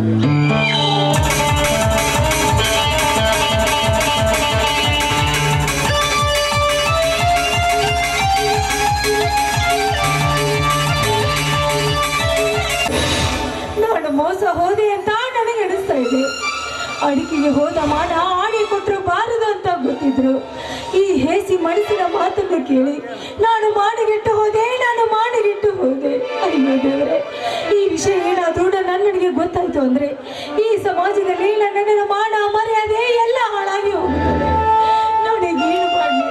D: ನಾನು ಮೋಸ ಹೋದೆ ಅಂತ ನನಗೆ ಅನಿಸ್ತಾ ಇದೆ. ಅಡಿಕೆಗೆ ಹೋದ ಮಾಡ ಆಡಿ ಕೊಟ್ಟರು ಬಾರದು ಅಂತ ಗೊತ್ತಿದ್ರು. ಈ ಹೇಸಿ ಮನಸ್ಸಿನ ಮಾತನ್ನು ಕೇಳಿ ನಾನು ಮಾಡಿಗೆಟ್ಟು ಹೋದೆ. ಅಯ್ಯೋ ದೇವರೇ, ಈ ವಿಷಯ ಏನಾದ್ರೂ ನನ್ನನಿಗೆ ಗೊತ್ತಾಯ್ತು ಅಂದ್ರೆ ಈ ಸಮಾಜದಲ್ಲಿ ನನ್ನ ಮಾನ ಮರ್ಯಾದೆ ಎಲ್ಲ ಹಾಳಾಗಿ ಹೋಗುತ್ತದೆ. ನನಗೆ ಏನು ಮಾಡಲಿ?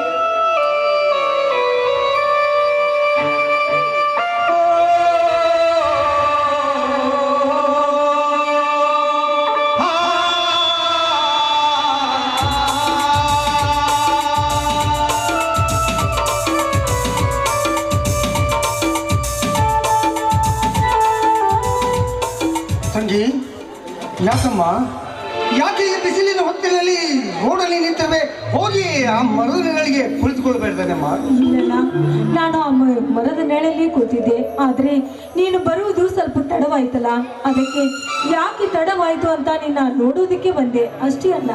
C: ತಂಗಿ, ಯಾಕಮ್ಮ, ಯಾಕೆ ಈ ಬಿಸಿಲಿನ ಹೊತ್ತಿನಲ್ಲಿ ರೋಡಲ್ಲಿ ನಿಂತಿರುವೆ? ಹೋಗಿ ಆ ಮರದ ನೆರಳಿಗೆ ಕುಳಿತುಕೊಳ್ಬೇಡ್ತಾನಮ್ಮ.
D: ಇಲ್ಲಲ್ಲ, ನಾನು ಆ ಮರದ ನೆರಳಲ್ಲಿ ಕೂತಿದ್ದೆ. ಆದ್ರೆ ನೀನು ಬರುವುದು ಸ್ವಲ್ಪ ತಡವಾಯ್ತಲ್ಲ, ಅದಕ್ಕೆ ಯಾಕೆ ತಡವಾಯ್ತು ಅಂತ ನಿನ್ನ ನೋಡೋದಕ್ಕೆ ಬಂದೆ ಅಷ್ಟೇ ಅಲ್ಲ.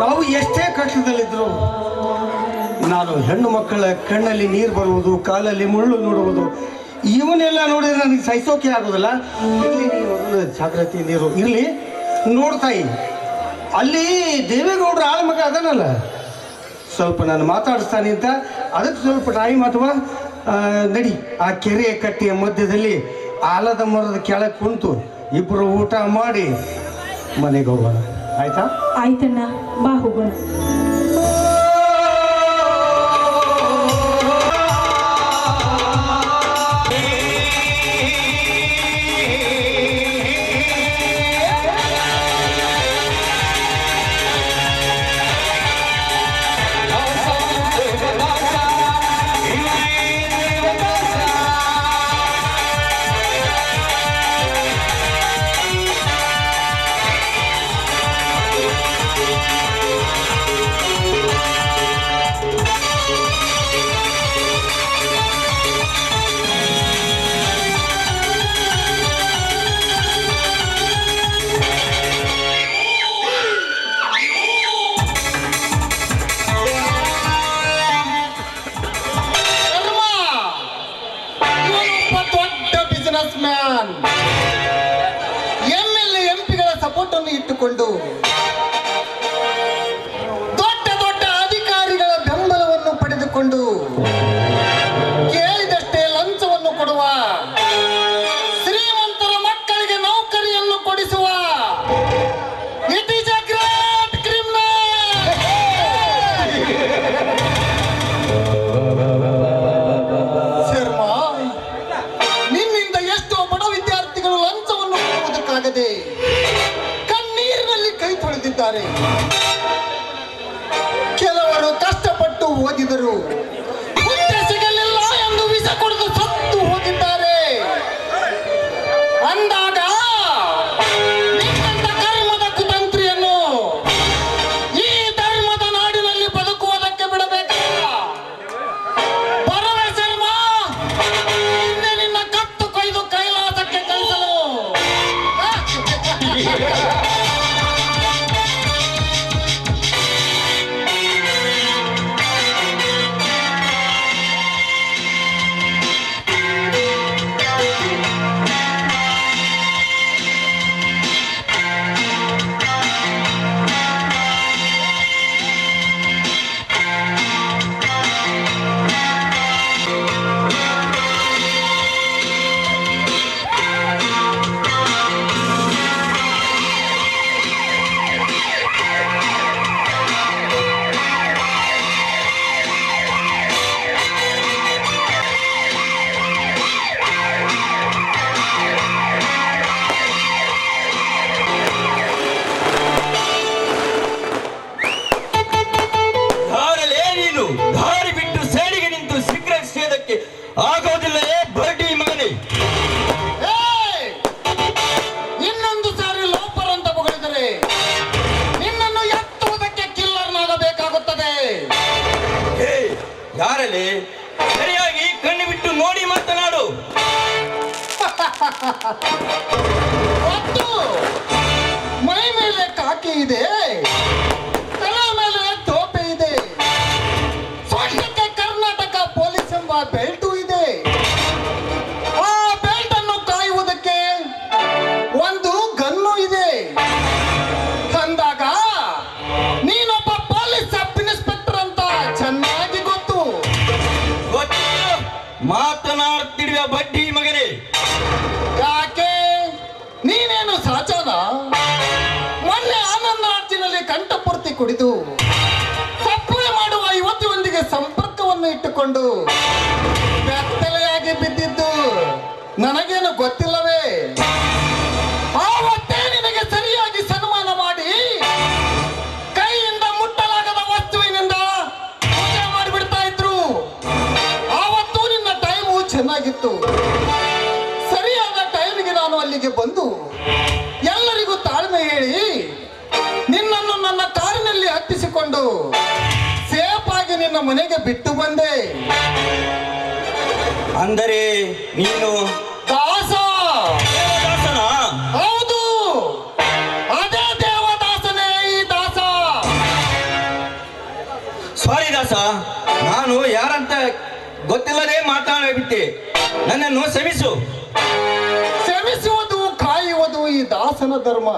C: ನಾವು ಎಷ್ಟೇ ಕಷ್ಟದಲ್ಲಿದ್ರು ನಾನು ಹೆಣ್ಣು ಮಕ್ಕಳ ಕಣ್ಣಲ್ಲಿ ನೀರು ಬರುವುದು, ಕಾಲಲ್ಲಿ ಮುಳ್ಳು ನೋಡುವುದು, ಇವನ್ನೆಲ್ಲ ನೋಡಿದ್ರೆ ನನಗೆ ಸಹಿಸೋಕೆ ಆಗೋದಿಲ್ಲ. ಇಲ್ಲಿ ನೀನು ಜಾಗೃತಿ ನೀರು ಇರಲಿ. ನೋಡ್ತಾಯಿ, ಅಲ್ಲಿ ದೇವೇಗೌಡರ ಆಳ ಮಗ ಅದನ್ನಲ್ಲ, ಸ್ವಲ್ಪ ನಾನು ಮಾತಾಡಿಸ್ತಾನೆ ಅಂತ ಅದಕ್ಕೆ ಸ್ವಲ್ಪ ಟೈಮ್ ಅಥವಾ ನಡಿ. ಆ ಕೆರೆಯ ಕಟ್ಟೆಯ ಮಧ್ಯದಲ್ಲಿ ಆಲದ ಮರದ ಕೆಳಗೆ ಕುಂತು ಇಬ್ಬರು ಊಟ ಮಾಡಿ ಮನೆಗೆ ಹೋಗೋಣ, ಆಯ್ತಾ?
D: ಆಯ್ತಣ್ಣ, ಬಾ ಹೋಗೋಣ.
C: ಎಂಪಿಗಳ ಸಪೋರ್ಟ್ ಅನ್ನು ಇಟ್ಟುಕೊಂಡು ದೊಡ್ಡ ದೊಡ್ಡ ಅಧಿಕಾರಿಗಳ ಬೆಂಬಲವನ್ನು ಪಡೆದುಕೊಂಡು ಕೇಳಿದಷ್ಟೇ ಲಂಚವನ್ನು ಕೊಡುವ, ಶ್ರೀಮಂತರ ಮಕ್ಕಳಿಗೆ ನೌಕರಿಯನ್ನು ಕೊಡಿಸುವ it is A great criminal. Sharma, ನಿನ್ನಿಂದ ಎಷ್ಟೋ ಬಡ ವಿದ್ಯಾರ್ಥಿಗಳು ಲಂಚವನ್ನು ಕೊಡುವುದಕ್ಕಾಗದೆ ಕಣ್ಣೀರಿನಲ್ಲಿ ಕೈ ತೊಳೆದಿದ್ದಾರೆ. ಕೆಲವರು ಕಷ್ಟಪಟ್ಟು ಓದಿದರು, ಹುದ್ದೆ ಸಿಗಲಿಲ್ಲ ಎಂದು ವಿಷ ಕೊಡದು ಸತ್ತು ಹೋಗಿದ್ದಾರೆ. ಅಂದಾಗ ನಿನ್ನಂತ ಕರ್ಮದ ಕುತಂತ್ರಿಯನ್ನು ಈ ಧರ್ಮದ ನಾಡಿನಲ್ಲಿ ಬದುಕುವುದಕ್ಕೆ ಬಿಡಬೇಕಾ? ಬರವೇ ಶರ್ಮಾ, ಹಿಂದೆ ನಿನ್ನ ಕತ್ತು ಕೊಯ್ದು ಕೈಲಾಸಕ್ಕೆ ಕಳಿಸಲು.
E: ಯಾರಲ್ಲಿ ಸರಿಯಾಗಿ ಕಣ್ಣು ಬಿಟ್ಟು ನೋಡಿ ಮಾತನಾಡು.
B: ಒಟ್ಟು ಮೈ ಮೇಲೆ ಕಾಕಿ ಇದೆ, ತಲೆ ಮೇಲೆ ಟೋಪಿ ಇದೆ, ಸೊಂಟಕ್ಕೆ ಕರ್ನಾಟಕ ಪೊಲೀಸ್ ಎಂಬ ಬೆಲ್ಟು ಇದೆ. ಆ ಬೆಲ್ಟ್ ಅನ್ನು ಕಾಯುವುದಕ್ಕೆ ಒಂದು ಗನ್ನು ಇದೆ ಅಂದಾಗ ನೀನೊಬ್ಬ ಪೊಲೀಸ್ ಸಬ್ ಇನ್ಸ್ಪೆಕ್ಟರ್ ಅಂತ ಚೆನ್ನಾಗಿ ಗೊತ್ತು.
E: ಮಾತನಾಡ್ತಿರುವ ಬಡ್ಡಿ ಮಗನೇ,
B: ಯಾಕೆ ನೀನೇನು ಸಾಚಾನ? ಮೊನ್ನೆ ಆನಂದ ಅರ್ಜಿನಲ್ಲಿ ಕಂಠಪೂರ್ತಿ ಕುಡಿದು ಸಪ್ಲೈ ಮಾಡುವ ಯುವತಿಯೊಂದಿಗೆ ಸಂಪರ್ಕವನ್ನು ಇಟ್ಟುಕೊಂಡು ಬೆತ್ತಲೆಯಾಗಿ ಬಿದ್ದಿದ್ದು ನನಗೇನು ಗೊತ್ತಿಲ್ಲವೇ? ಆವತ್ತೇ ನಿನಗೆ ಸರಿಯಾಗಿ ಸನ್ಮಾನ ಮಾಡಿ ಕೈಯಿಂದ ಮುಟ್ಟಲಾಗದ ವಸ್ತುವಿನಿಂದ ಪೂಜೆ ಮಾಡಿಬಿಡ್ತಾ ಇದ್ರು. ಆವತ್ತು ನಿನ್ನ ಟೈಮು ಚೆನ್ನಾಗಿತ್ತು. ಸರಿಯಾದ ಟೈಮಿಗೆ ನಾನು ಅಲ್ಲಿಗೆ ಬಂದು ಎಲ್ಲರಿಗೂ ತಾಳ್ಮೆ ಹೇಳಿ ನಿನ್ನನ್ನು ನನ್ನ ಕಾರಿನಲ್ಲಿ ಹತ್ತಿಸಿಕೊಂಡು ಸೇಫ್ ಆಗಿ ನಿನ್ನ ಮನೆಗೆ ಬಿಟ್ಟು ಬಂದೆ.
E: ಅಂದರೆ ನೀನು
B: ದಾಸ?
E: ದೇವದಾಸನ?
B: ಹೌದು, ಅದೇ ದೇವದಾಸನೇ ಈ ದಾಸ.
E: ಸಾರಿ ದಾಸ, ನಾನು ಯಾರಂತ ಗೊತ್ತಿಲ್ಲದೆ ಮಾತಾಡಬಿಟ್ಟೆ, ನನ್ನನ್ನು ಕ್ಷಮಿಸು.
B: ಶ್ರಮಿಸುವುದು ಕಾಯುವುದು ಈ ದಾಸನ ಧರ್ಮ.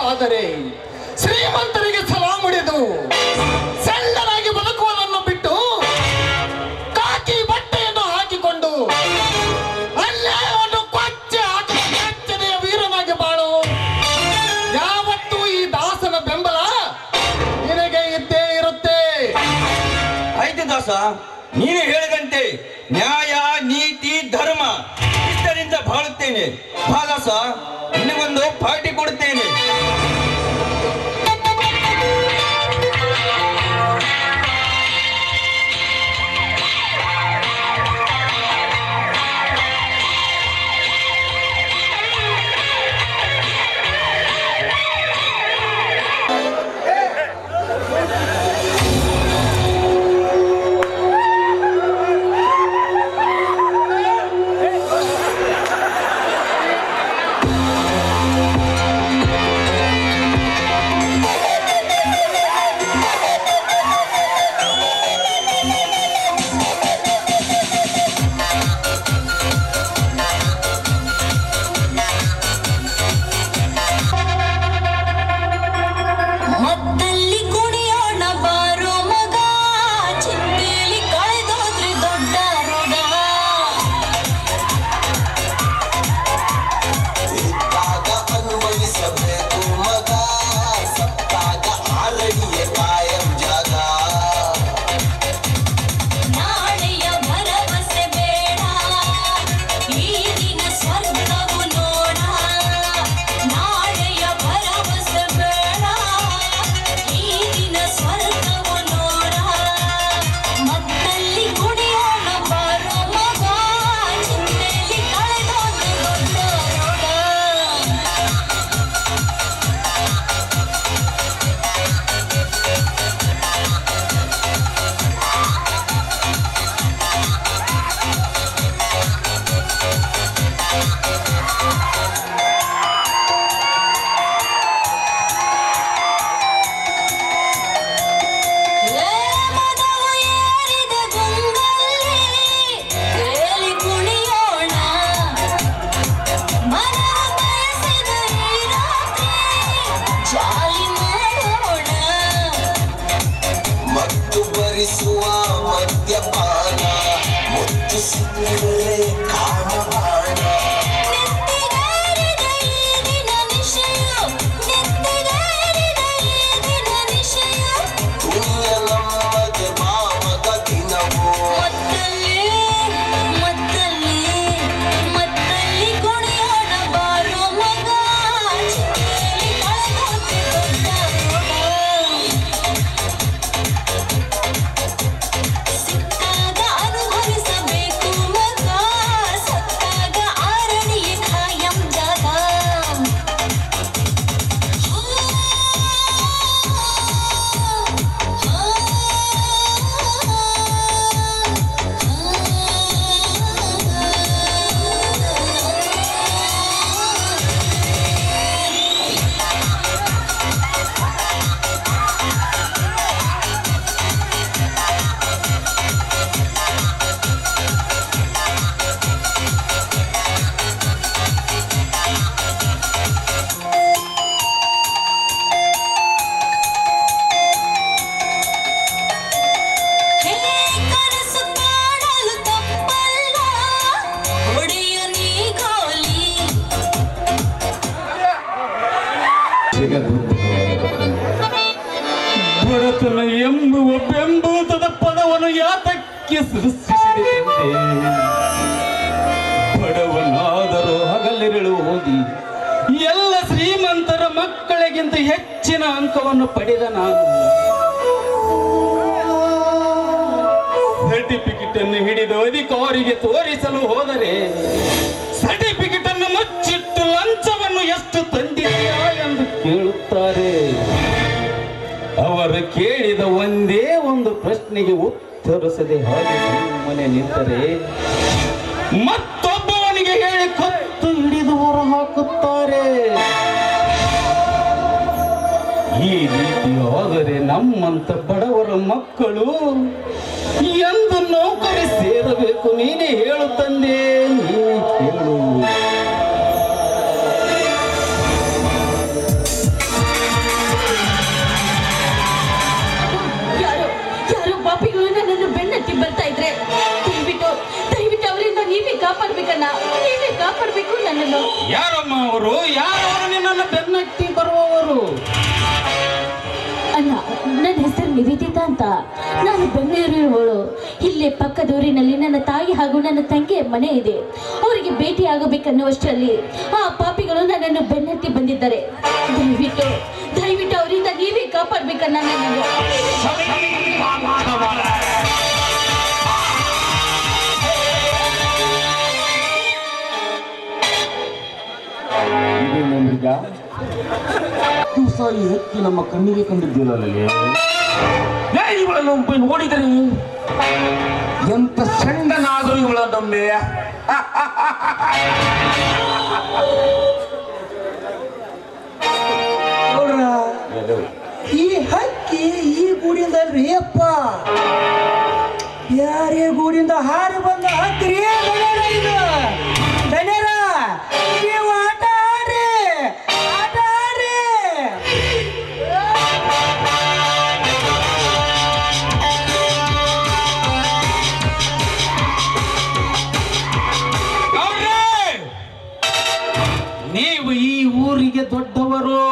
B: ಆದರೆ ಶ್ರೀಮಂತರಿಗೆ ಸಲಾಂ ಹೊಡೆದು ಸಣ್ಣನಾಗಿ ಬದುಕುವುದನ್ನು ಬಿಟ್ಟು ಕಾಕಿ ಬಟ್ಟೆಯನ್ನು ಹಾಕಿಕೊಂಡು ಅನ್ಯಾಯವನ್ನು ಕೊಚ್ಚೆ ಹಾಕಿ ಕೆಚ್ಚನೆಯ ವೀರನಾಗಿ ಬಾಳು. ಯಾವತ್ತೂ ಈ ದಾಸನ ಬೆಂಬಲ ನಿನಗೆ ಇದ್ದೇ ಇರುತ್ತೆ.
E: ಆಯ್ತು ದಾಸ, ನೀನು ಹೇಳಿದಂತೆ ನ್ಯಾಯ ನೀತಿ ಧರ್ಮ ಇಷ್ಟರಿಂದ ಬಾಳುತ್ತೇನೆ. ಬಾ ದಾಸ, ನಿನಗೊಂದು ಪಾರ್ಟಿ ಕೊಡುತ್ತೇನೆ.
B: ಎಂಬುವ ಬೆಂಬೂತದ ಪದವನ್ನು ಯಾತಕ್ಕೆ ಸೃಷ್ಟಿಸಿದೆ ತಂದೆ? ಬಡವನಾದರೂ ಹಗಲಿರುಳು ಓದಿ ಎಲ್ಲ ಶ್ರೀಮಂತರ ಮಕ್ಕಳಿಗಿಂತ ಹೆಚ್ಚಿನ ಅಂಕವನ್ನು ಪಡೆದ ನಾನು ಸರ್ಟಿಫಿಕೇಟ್ ಅನ್ನು ಹಿಡಿದು ಅಧಿಕಾರಿಗೆ ತೋರಿಸಲು ಹೋದರೆ ಸರ್ಟಿಫಿಕೇಟ್ ಅನ್ನು ಮುಚ್ಚಿಟ್ಟು ಲಂಚವನ್ನು ಎಷ್ಟು ತಂದಿದೆಯಾ ಎಂದು ಕೇಳುತ್ತಾರೆ. ಅವರು ಕೇಳಿದ ಒಂದೇ ಒಂದು ಪ್ರಶ್ನೆಗೆ ಉತ್ತರಿಸದೆ ಹಾಗೆ ಸುಮ್ಮನೆ ನಿಂತರೆ ಮತ್ತೊಬ್ಬವನಿಗೆ ಹೇಳಿ ಕತ್ತು ಹಿಡಿದು ಹೊರ ಹಾಕುತ್ತಾರೆ. ಈ ರೀತಿ ಆದರೆ ನಮ್ಮಂತ ಬಡವರ ಮಕ್ಕಳು ಎಂದು ನೌಕರಿ ಸೇರಬೇಕು? ನೀನೇ ಹೇಳು ತಂದೆ, ನೀನೇ ಹೇಳು.
D: ಯಾರು ಪಾಪಿಗಳು ನನ್ನನ್ನು ಬೆನ್ನತ್ತಿ ಬರ್ತಾ ಇದ್ರೆ ದಯವಿಟ್ಟು ಅವರಿಂದ ನೀವೇ ಕಾಪಾಡ್ಬೇಕನ್ನ, ನೀವೇ ಕಾಪಾಡ್ಬೇಕು ನನ್ನನ್ನು.
B: ಯಾರಮ್ಮ ಅವರು? ಯಾರವರು ನಿನ್ನನ್ನು ಬೆನ್ನಟ್ಟಿ ಬರುವವರು?
D: ಅಣ್ಣ, ನನ್ನ ಹೆಸರು ನಿವೇದಿತಾ ಅಂತ. ನಾನು ಬೆಂಗಳೂರಿನವಳು. ಇಲ್ಲೇ ಪಕ್ಕದೂರಿನಲ್ಲಿ ನನ್ನ ತಾಯಿ ಹಾಗೂ ನನ್ನ ತಂಗಿಯ ಮನೆ ಇದೆ. ಅವರಿಗೆ ಭೇಟಿ ಆಗಬೇಕನ್ನುವಷ್ಟರಲ್ಲಿ ಆ ಪಾಪಿಗಳು ನನ್ನನ್ನು ಬೆನ್ನತ್ತಿ ಬಂದಿದ್ದಾರೆ. ದಯವಿಟ್ಟು ಅವರಿಂದ ನೀವೇ ಕಾಪಾಡ್ಬೇಕನ್ನ ನನ್ನನ್ನು.
A: ದಿವಸ ಈ ಹಕ್ಕಿ ನಮ್ಮ ಕಣ್ಣಿಗೆ ಕಂಡಿದ್ದಿಲ್ಲೇ. ಇವಳನ್ನು ನೋಡಿದರೆ ಎಂತ ಚಂಡನಾದರೂ ಇವಳನ್ನೊಮ್ಮೆ.
C: ನೋಡ್ರ, ಈ ಹಕ್ಕಿ ಈ ಗೂಡಿಂದಲ್ರಿ ಅಪ್ಪ, ಯಾರೇ ಗೂಡಿಂದ ಹಾರಿ ಬಂದ ಹಕ್ರಿ ಇದು. ದಣ್ಯರ, ನೀವು ಆಟ ಆಡ್ರಿ.
B: ನೀವು ಈ ಊರಿಗೆ ದೊಡ್ಡವರು.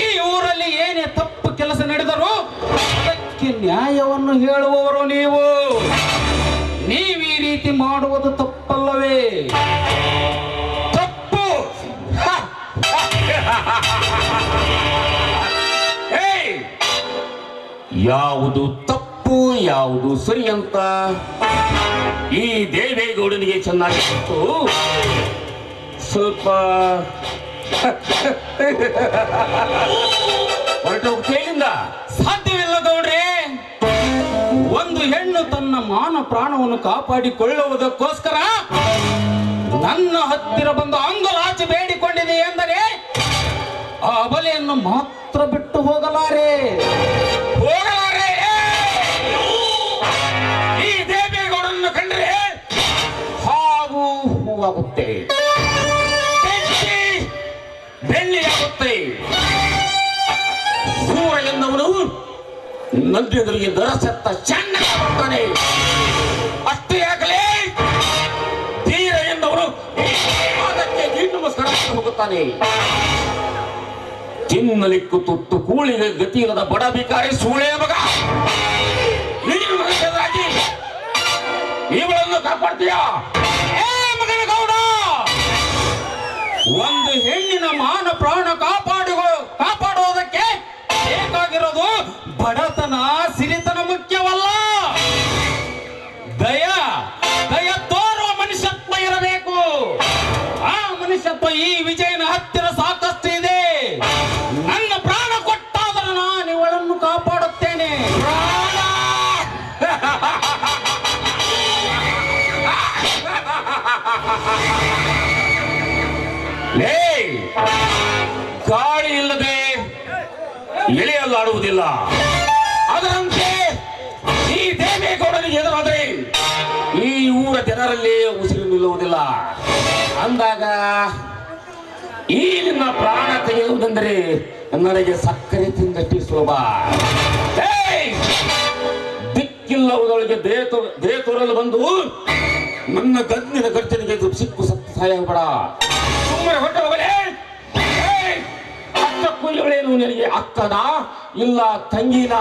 B: ಈ ಊರಲ್ಲಿ ಏನೇ ತಪ್ಪು ಕೆಲಸ ನಡೆದರೂ ಅದಕ್ಕೆ ನ್ಯಾಯವನ್ನು ಹೇಳುವವರು ನೀವು. ಈ ರೀತಿ ಮಾಡುವುದು ತಪ್ಪಲ್ಲವೇ?
A: ತಪ್ಪು. ಯಾವುದು ತಪ್ಪು ಯಾವುದು ಸರಿ ಅಂತ ಈ ದೇವೇಗೌಡನಿಗೆ ಚೆನ್ನಾಗಿ ಗೊತ್ತು. ಸ್ವಲ್ಪ ಹೊರಟು ಹೋಗ್ತೇನಿಂದ
B: ಸಾಧ್ಯವಿಲ್ಲ ಗೌಡ್ರೆ. ಒಂದು ಹೆಣ್ಣು ತನ್ನ ಮಾನ ಪ್ರಾಣವನ್ನು ಕಾಪಾಡಿಕೊಳ್ಳುವುದಕ್ಕೋಸ್ಕರ ನನ್ನ ಹತ್ತಿರ ಬಂದು ಅಂಗಲಾಚಿ ಬೇಡಿಕೊಂಡಿದೆ ಎಂದರೆ ಆ ಬಲೆಯನ್ನು ಮಾತ್ರ ಬಿಟ್ಟು ಹೋಗಲಾರೆ.
A: ಈ ದೇವೇಗೌಡನನ್ನು ಕಂಡ್ರೆ ಹಾವು ಹೂವಾಗುತ್ತೆ, ಬೆಳ್ಳಿಯಾಗುತ್ತೆ. ಸೂರ ಎನ್ನವನು ನದಿಯದರಿಗೆ ದರಸತ್ತ ಚೆನ್ನಾಗಿ ಅಷ್ಟೇ ಆಗಲೇ ತೀರ ಎನ್ನವನು ಅದಕ್ಕೆ ನಮಸ್ಕಾರ ಹೋಗುತ್ತಾನೆ. ತಿನ್ನಲಿಕ್ಕು ತುತ್ತು ಕೂಳಿಗೆ ಗತಿಯಿಲ್ಲದ ಬಡ ಬಿಕಾರಿ ಸೂಳೆಯ ಮಗ, ಇವಳನ್ನು ಕಾಪಾಡ್ತೀಯಾ?
B: ಮಗನ ಗೌಡ, ಒಂದು ಹೆಣ್ಣಿನ ಮಾನ ಪ್ರಾಣ ಕಾಪಾಡುವುದಕ್ಕೆ ಬೇಕಾಗಿರೋದು ಬಡತನ ಸಿರಿತನ ಮುಖ್ಯವಲ್ಲ. ದಯ ತೋರುವ ಮನುಷ್ಯತ್ವ ಇರಬೇಕು. ಆ ಮನುಷ್ಯತ್ವ ಈ ವಿಜಯನ ಹತ್ತಿರ ಸಾಕಷ್ಟು ಇದೆ. ನನ್ನ ಪ್ರಾಣ ಕೊಟ್ಟಾದರೂ ನಾನು ಇವಳನ್ನು ಕಾಪಾಡುತ್ತೇನೆ.
A: ಗಾಳಿ ಇಲ್ಲದೆ ಎಳೆಯಲ್ಲಾಡುವುದಿಲ್ಲ. ಅದರಂತೆ ಈ ದೇವೇಗೌಡನಿಗೆ ಎದುರಾದರೆ ಈ ಊರ ಜನರಲ್ಲಿ ಉಸಿರು ನಿಲ್ಲುವುದಿಲ್ಲ. ಅಂದಾಗ ಈ ನಿನ್ನ ಪ್ರಾಣ ತೆಗೆಯುವುದೆಂದರೆ ನನಗೆ ಸಕ್ಕರೆ ತಿಂದಷ್ಟು ಸುಲಭ. ದಿಕ್ಕಿಲ್ಲವುದೊಳಗೆ ದೇತೋರಲು ಬಂದು ನನ್ನ ಗದ್ದಿನ ಗರ್ಜನೆಗೆ ಸಿಕ್ಕು ಸತ್ಯ ಸಹಾಯ ಬೇಡ. ಸುಮ್ಮನೆ ಹೊಟ್ಟೆ ಹೋಗಲೇ. ಅಷ್ಟಕ್ಕೂ ಹಾಗು ಇವಳೇನು ನಿನಗೆ ಅಕ್ಕನ ಇಲ್ಲ ತಂಗಿನ?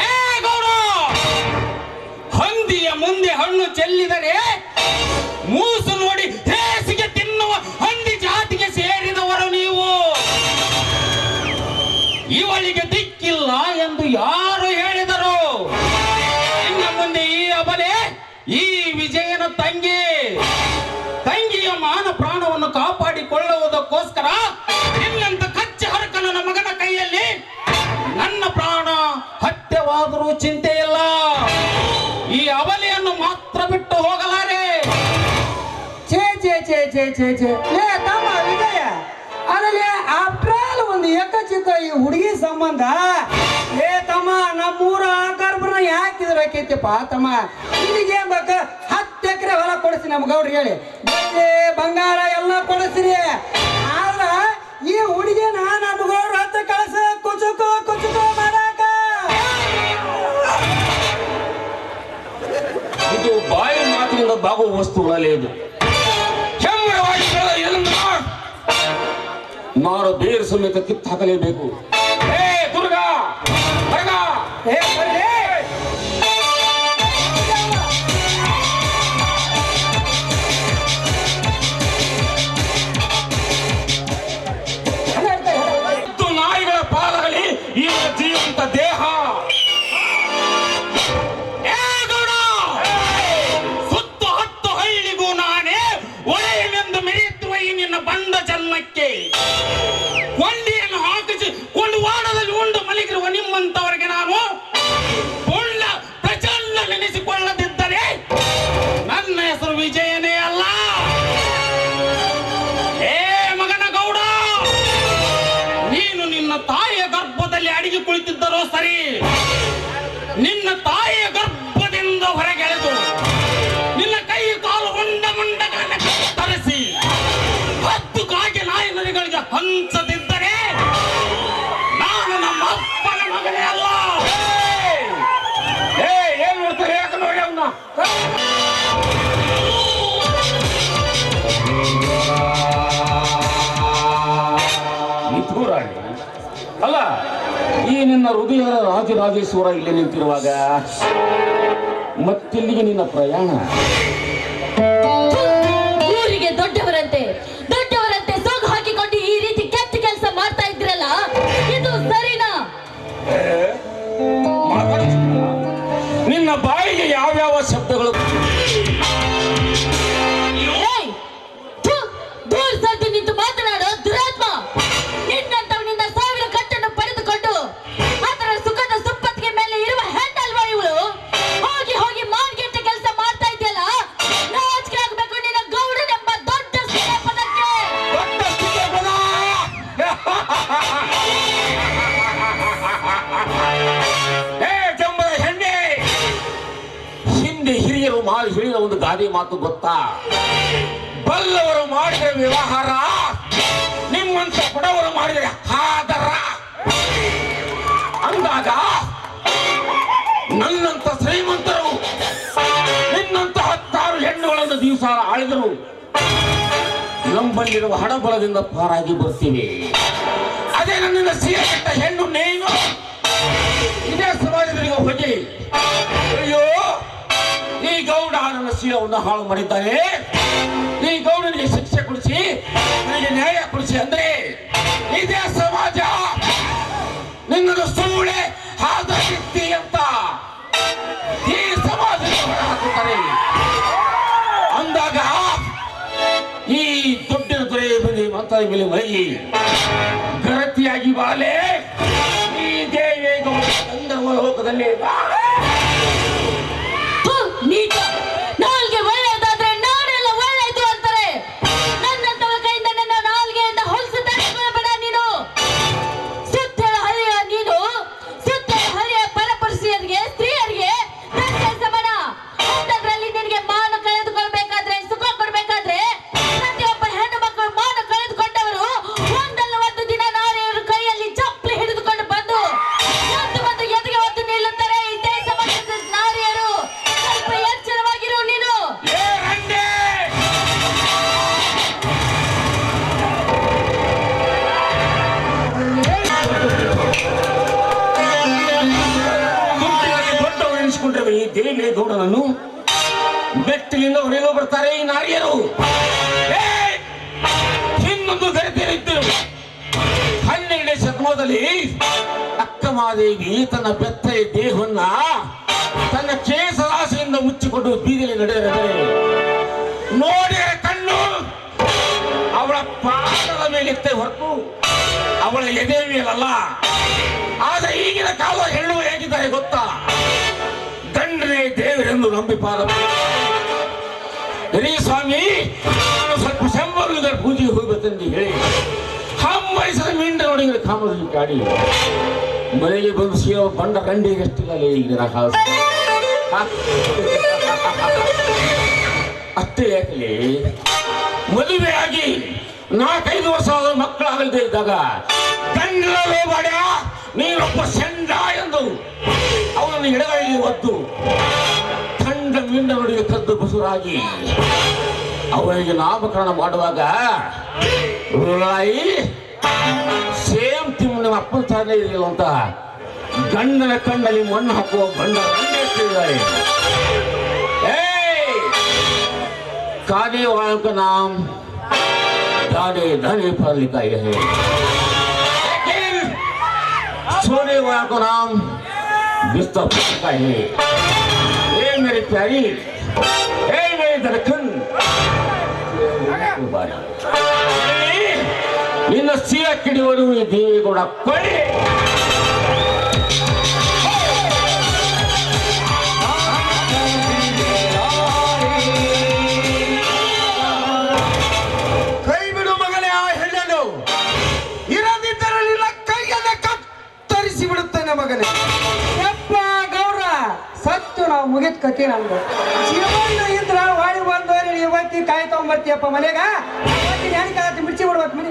E: ಏ ಗೌಡ, ಹಂದಿಯ ಮುಂದೆ ಹಣ್ಣು ಚೆಲ್ಲಿದರೆ ಮೂಸು ನೋಡಿ ಹೇಸಿಗೆ ತಿನ್ನುವ ಹಂದಿ ಜಾತಿಗೆ ಸೇರಿದವರು ನೀವು. ಇವಳಿಗೆ ದಿಕ್ಕಿಲ್ಲ ಎಂದು ಯಾರು ಹೇಳಿದರು? ಇನ್ನು ಮುಂದೆ ಈ ಅಬಲೆ ಈ ವಿಜಯನ ತಂಗಿಯ ಮಾನ ಪ್ರಾಣವನ್ನು ಕಾಪಾಡಿಕೊಳ್ಳುವುದಕ್ಕೋಸ್ಕರ ನಿನ್ನಂತ ಕಚ್ಚೆ ಹರಕನ ಮಗನ ಕೈಯಲ್ಲಿ ನನ್ನ ಪ್ರಾಣ ಹತ್ಯವಾದರೂ ಚಿಂತೆ ಇಲ್ಲ. ಈ ಅವಲಿಯನ್ನು ಮಾತ್ರ ಬಿಟ್ಟು ಹೋಗಲಾರೆ.
C: ಛೇ ಛೇ ಛೇ ಛೇ ಛೇ ಛೇ ಲೇ ತಮ್ಮ ವಿಜಯ, ಅದರಲ್ಲಿ ಆಫ್ಟರ್ ಆಲ್ ಒಂದು ಏಕಚಿತ್ತ ಈ ಹುಡುಗಿ ಸಂಬಂಧ. ಲೇ ತಮ್ಮ, ನಮ್ಮೂರ ಗರ್ಭನ ಯಾಕಿದ್ರಕೈತಿಪ್ಪ ತಮ್ಮ? ಇಲ್ಲಿಗೆ ಬೇಕ 10 ಎಕರೆ ಹೊಲ ಕೊಡಿಸಿ ನಮ್ಮ ಗೌಡ್ರಿಗೆ ಹೇಳಿ, ಬೆಳ್ಳಿ ಬಂಗಾರ ಎಲ್ಲ ಕೊಡಿಸ್ರಿ. ಆದ್ರ ಈ ಹುಡುಗಿನ ನಮ್ಮ ಗೌಡ್ರ ಹತ್ತ ಕಳಸ ಕುಚುಕು ಮಾಡಾಕ.
A: ಇದು ಬಾಯಿ ಮಾತಿನಿಂದ ಬಾಗುವ ವಸ್ತುಗಳಲ್ಲೇ ಇದು. ಹೆಮ್ಮರವಾಗಿ ನಾನು ಬೇರು ಸಮೇತ ಕಿತ್ತು ಹಾಕಲೇಬೇಕು. ಏ ದುರ್ಗಾ, ಹೊರಗ!
C: ಏ ಬರ್ರಿ.
A: ಹತ್ತು ನಾಯಿಗಳ ಪಾಲಾಗಲಿ ಈ ಜೀವಂತ ದೇಹ.
E: ಸುತ್ತು 10 ಹಳ್ಳಿಗೂ ನಾನೇ ಒಳೆಯನೆಂದು ಮೆರೆಯುವ ಈ ನಿನ್ನ ಬಂದ ಜನ್ಮಕ್ಕೆ ಕೊಂಡಿಯನ್ನು ಹಾಕಿಸಿ ಕೊಂಡುವಾಡದಲ್ಲಿ ಉಂಡು ಮಲಗಿರುವ ನಿಮ್ಮಂತವರಿಗೆ ನಾನು ಪ್ರಚಂಡ ನೆನೆಸಿಕೊಳ್ಳದಿದ್ದರೆ ನನ್ನ ಹೆಸರು ವಿಜಯನೇ ಅಲ್ಲ. ಏ ಮಗನ ಗೌಡ, ನೀನು ನಿನ್ನ ತಾಯಿಯ ಗರ್ಭದಲ್ಲಿ ಅಡಿಗೆ ಕುಳಿತಿದ್ದರೂ ಸರಿ, ನಿನ್ನ ತಾಯಿಯ ಗರ್ಭದಿಂದ ಹೊರಗೆಳೆದು ನಿನ್ನ ಕೈ ಕಾಲು ಮುಂಡಗಳನ್ನು ತರಿಸಿ 10 ಕಾಗೆ ನಾಯಿ ನರಿಗಳಿಗೆ ಹಂಚದಿದ್ದರೆ ನಾನು ನಮ್ಮ ಅಪ್ಪನ ಮಗನೇ ಅಲ್ಲ.
A: ಏನ್ ನೋಡ್ತಾರೆ? ಯಾಕೆ ನೋಡಿ ಅವನ್ನ ನಿಂತ್ಕೋರಾಡಿ. ಅಲ್ಲ, ಈ ನಿನ್ನ ಹೃದಯದ ರಾಜರಾಜೇಶ್ವರ ಇಲ್ಲಿ ನಿಂತಿರುವಾಗ ಮತ್ತಿಲ್ಲಿಗೆ ನಿನ್ನ ಪ್ರಯಾಣ?
F: ಊರಿಗೆ ದೊಡ್ಡವರಂತೆ ಸೋಗು ಹಾಕಿಕೊಂಡು ಈ ರೀತಿ ಕೆಟ್ಟ ಕೆಲಸ ಮಾಡ್ತಾ ಇದ್ರಲ್ಲ, ಇದು ಸರಿನಾ?
A: ಮಾತಾಡ್ತೀಯ? ನಿನ್ನ ಬಾಯಿಗೆ ಯಾವ್ಯಾವ ಶಬ್ದಗಳು?
F: ಏಯ್! ಥು, ದೂರ ಸರಿದು ನಿಂತು ಮಾತನಾಡೋ ದುರಾತ್ಮ! ನಿನ್ನಂತವನಿಂದ 1000 ಕಟ್ಟನ್ನು ಪಡೆದುಕೊಂಡು ಅದರ ಸುಖದ ಸುಪ್ಪತ್ತಿಗೆ ಮೇಲೆ ಇರುವ ಹೆಣ್ಣಲ್ವಾ ಇವಳು? ಹೋಗಿ ಮಾನ್ಗೆಟ್ಟ ಕೆಲಸ ಮಾಡ್ತಾ ಇದೆಯಲ್ಲ, ನಾಚಿಕೆ ಆಗ್ಬೇಕು ನಿನ್ನ ಗೌಡನೆಂಬ ದೊಡ್ಡ ಪದಕ್ಕೆ.
A: ಏ ಜಂಬದ ಹೆಣ್ಣೆ, ಹಿಂದೆ ಹಿರಿಯರು ಮಾಡಿ ಹೇಳಿದ ಒಂದು ಗಾದೆ ಮಾತು ಗೊತ್ತಾ? ಬಲ್ಲವರು ಮಾಡಿದರೆ ವ್ಯವಹಾರ, ನಿಮ್ಮಂತ ಬಡವರು ಮಾಡಿದರೆ ಆದರ. ಅಂದಾಗ ನನ್ನಂತ ಶ್ರೀಮಂತರು ನಿನ್ನಂತ 10 ಹೆಣ್ಣುಗಳನ್ನು ದಿವಸ ಆಳಿದರು ನಮ್ಮಲ್ಲಿರುವ ಹಣಬಲದಿಂದ ಪಾರಾಗಿ ಬರ್ತೀವಿ. ಅದೇ ನನ್ನಿಂದ ಸೀರೆಗೆಟ್ಟ ಹೆಣ್ಣು ನೇನು ಇದೇ ಸಮಾಜದಲ್ಲಿ ಹೋಗಿ, ಅಯ್ಯೋ ಈ ಗೌಡ ನನ್ನ ಶೀಲವನ್ನು ಹಾಳು ಮಾಡಿದ್ದಾನೆ, ಈ ಗೌಡನಿಗೆ ಶಿಕ್ಷೆ ಕೊಡಿಸಿ ನನಗೆ ನ್ಯಾಯ ಕೊಡಿಸಿ ಅಂದ್ರೆ ಇದೇ ಸಮಾಜ ನಿನ್ನದು ಸುಳ್ಳೆ ಆದ ವ್ಯಕ್ತಿ ಅಂತ ಈ ಸಮಾಜದ ಹಾಕುತ್ತಾರೆ. ಅಂದಾಗ ಈ ದೊಡ್ಡ ದೊರೆ ಬಂದಿ ಮಾತಾಡಿ ಮೇಲೆ ಮಲಗಿ ಗರತಿಯಾಗಿ ಬಾಲೆ ಈ ದೇವಿ ಗೌಡ ಗಂಧರ್ವ ಲೋಕದಲ್ಲಿ
F: ಥು, ನೀಚ! ನಾಲ್ಗೆ ಒಳ್ಳೆಯದಾದ್ರೆ ನಾನೆಲ್ಲ ಒಳ್ಳೆಯದು ಅಂತಾರೆ. ನನ್ನಂತವ ಕೈಯಿಂದ ನನ್ನ ನಾಲ್ಗೆಯಿಂದ ಹೊಲಸು ತರಿಸ್ಕೊಳ್ಬೇಡ ನೀನು. ಸುತ್ತಲ ಹಳ್ಳಿಯ ನೀನು ಸುತ್ತಲ ಹಳ್ಳಿಯ ಪರಪುರುಷಿಯರಿಗೆ ಸ್ತ್ರೀಯರಿಗೆ ಕೆಲಸ ಮಾಡ. ಅಂತದ್ರಲ್ಲಿ ನಿನಗೆ ಮಾನ ಕಳೆದುಕೊಳ್ಬೇಕಾದ್ರೆ, ಸುಖ ಕೊಡ್ಬೇಕಾದ್ರೆ ಪ್ರತಿಯೊಬ್ಬ ಹೆಣ್ಣು ಮಕ್ಕಳು ಮಾನ ಕಳೆದುಕೊಂಡವರು ಒಂದಲ್ಲ ಒಂದು ದಿನ ನಾರಿಯವರು ಕೈಯಲ್ಲಿ ಚಪ್ಪಲಿ ಹಿಡಿದುಕೊಂಡು ಬಂದು ಎದ್ದು ಬಂದು ಎದುರಿಗೆ ಹೊತ್ತು ನಿಲ್ಲುತ್ತಾರೆ. ಇದೇ ಸಮಾಜದ ನಾರಿಯರು ಸ್ವಲ್ಪ ಎಚ್ಚರ
A: ನಡುವೆ ಈ ದೇವೇಗೌಡನನ್ನು ಮೆಟ್ಟಿಲಿಂದ ಹೊಡೆಯಲು ಬರ್ತಾರೆ ಈ ನಾರಿಯರು. ಇನ್ನೊಂದು ಗರಿತಿರಿದ್ದರು. 12ನೇ ಶತಮಾನದಲ್ಲಿ ಅಕ್ಕಮಾದೇವಿ ತನ್ನ ಬೆತ್ತಲೆ ದೇಹವನ್ನ ತನ್ನ ಕೇಸರಾಶಿಯಿಂದ ಮುಚ್ಚಿಕೊಂಡು ಬೀದಿಯಲ್ಲಿ ನಡೆದರೆ ನೋಡಿದ ಕಣ್ಣು ಅವಳ ಪಾದದ ಮೇಲಿತ್ತೆ ಹೊರತು ಅವಳ ಎದೆ ಮೇಲಲ್ಲ. ಆದರೆ ಈಗಿನ ಕಾಲ ಹೆಣ್ಣು ಹೇಗಿದ್ದಾರೆ ಗೊತ್ತಾ? ಗಂಡನೇ ದೇವರೆಂದು ನಂಬಿ ಪಾದ ಹಿರಿಯ ಸ್ವಾಮಿ, ನಾನು ಸ್ವಲ್ಪ ಶಂಭರುವಿನ ಪೂಜೆಗೆ ಹೋಗ್ಬೇಕೆಂದು ಹೇಳಿ ಹಮ್ಮರಿಸಿದ ಮಿಂಡ ನೋಡಿ ಕಾಮದಲ್ಲಿ ಕಾಡಿ ಮನೆಗೆ ಬಂದು ಸೇವ ಬಂಡ ಗಂಡಿಗೆ ಎಷ್ಟಿಲ್ಲ ಈಗಿನ ಕಾಲ. ಅಷ್ಟೇ ಯಾಕಲಿ ಮದುವೆಯಾಗಿ 4-5 ವರ್ಷ ಆದ ಮಕ್ಕಳಾಗಲ್ದೇ ಇದ್ದಾಗ ಗಂಡಲೇ ಮಾಡ್ಯ ನೀನೊಬ್ಬ ಸೆಂಡ ಎಂದು ಅವನನ್ನು ಎಡಗೈಲಿ ಒದ್ದು ತಂಡ ಮಿಂಡ ನುಡಿಗೆ ಕದ್ದು ಬಸುರಾಗಿ ಅವನಿಗೆ ನಾಮಕರಣ ಮಾಡುವಾಗ ಸೇಮ್ ತಿಮ್ಮ ನಿಮ್ಮ ಅಪ್ಪನ ತಾನೇ ಇದೆಯಲ್ಲ ಅಂತ ಗಂಡನ ಕಣ್ಣಲ್ಲಿ ಮಣ್ಣು ಹಾಕುವ ಗಂಡ ಹೇಳ್ತಿದ್ದಾರೆ. काने वालों का नाम दाने दाने पर लिखा है, लेकिन सोने वालों का नाम बिस्तर पर लिखा है. ये मेरी प्यारी, ये मेरी धड़कन, इन सीरा किड़ियों में देवी कोड़ा पड़े.
C: ಮಗನೇ ಯಪ್ಪ ಗೌರ ಸತ್ತು ನಾವು ಮುಗಿದ ಕತೆ ನಮ್ದು. ಜೀವನ ಇದ್ರ ವಾಡಿ ಬಂದು ಇವತ್ತಿ ಕಾಯಿ ತಗೊಂಬರ್ತೀಯಪ್ಪ ಮನೆಗ. ಮಿರ್ಚಿ ಬಿಡ್ಬೇಕು ಮನೆ.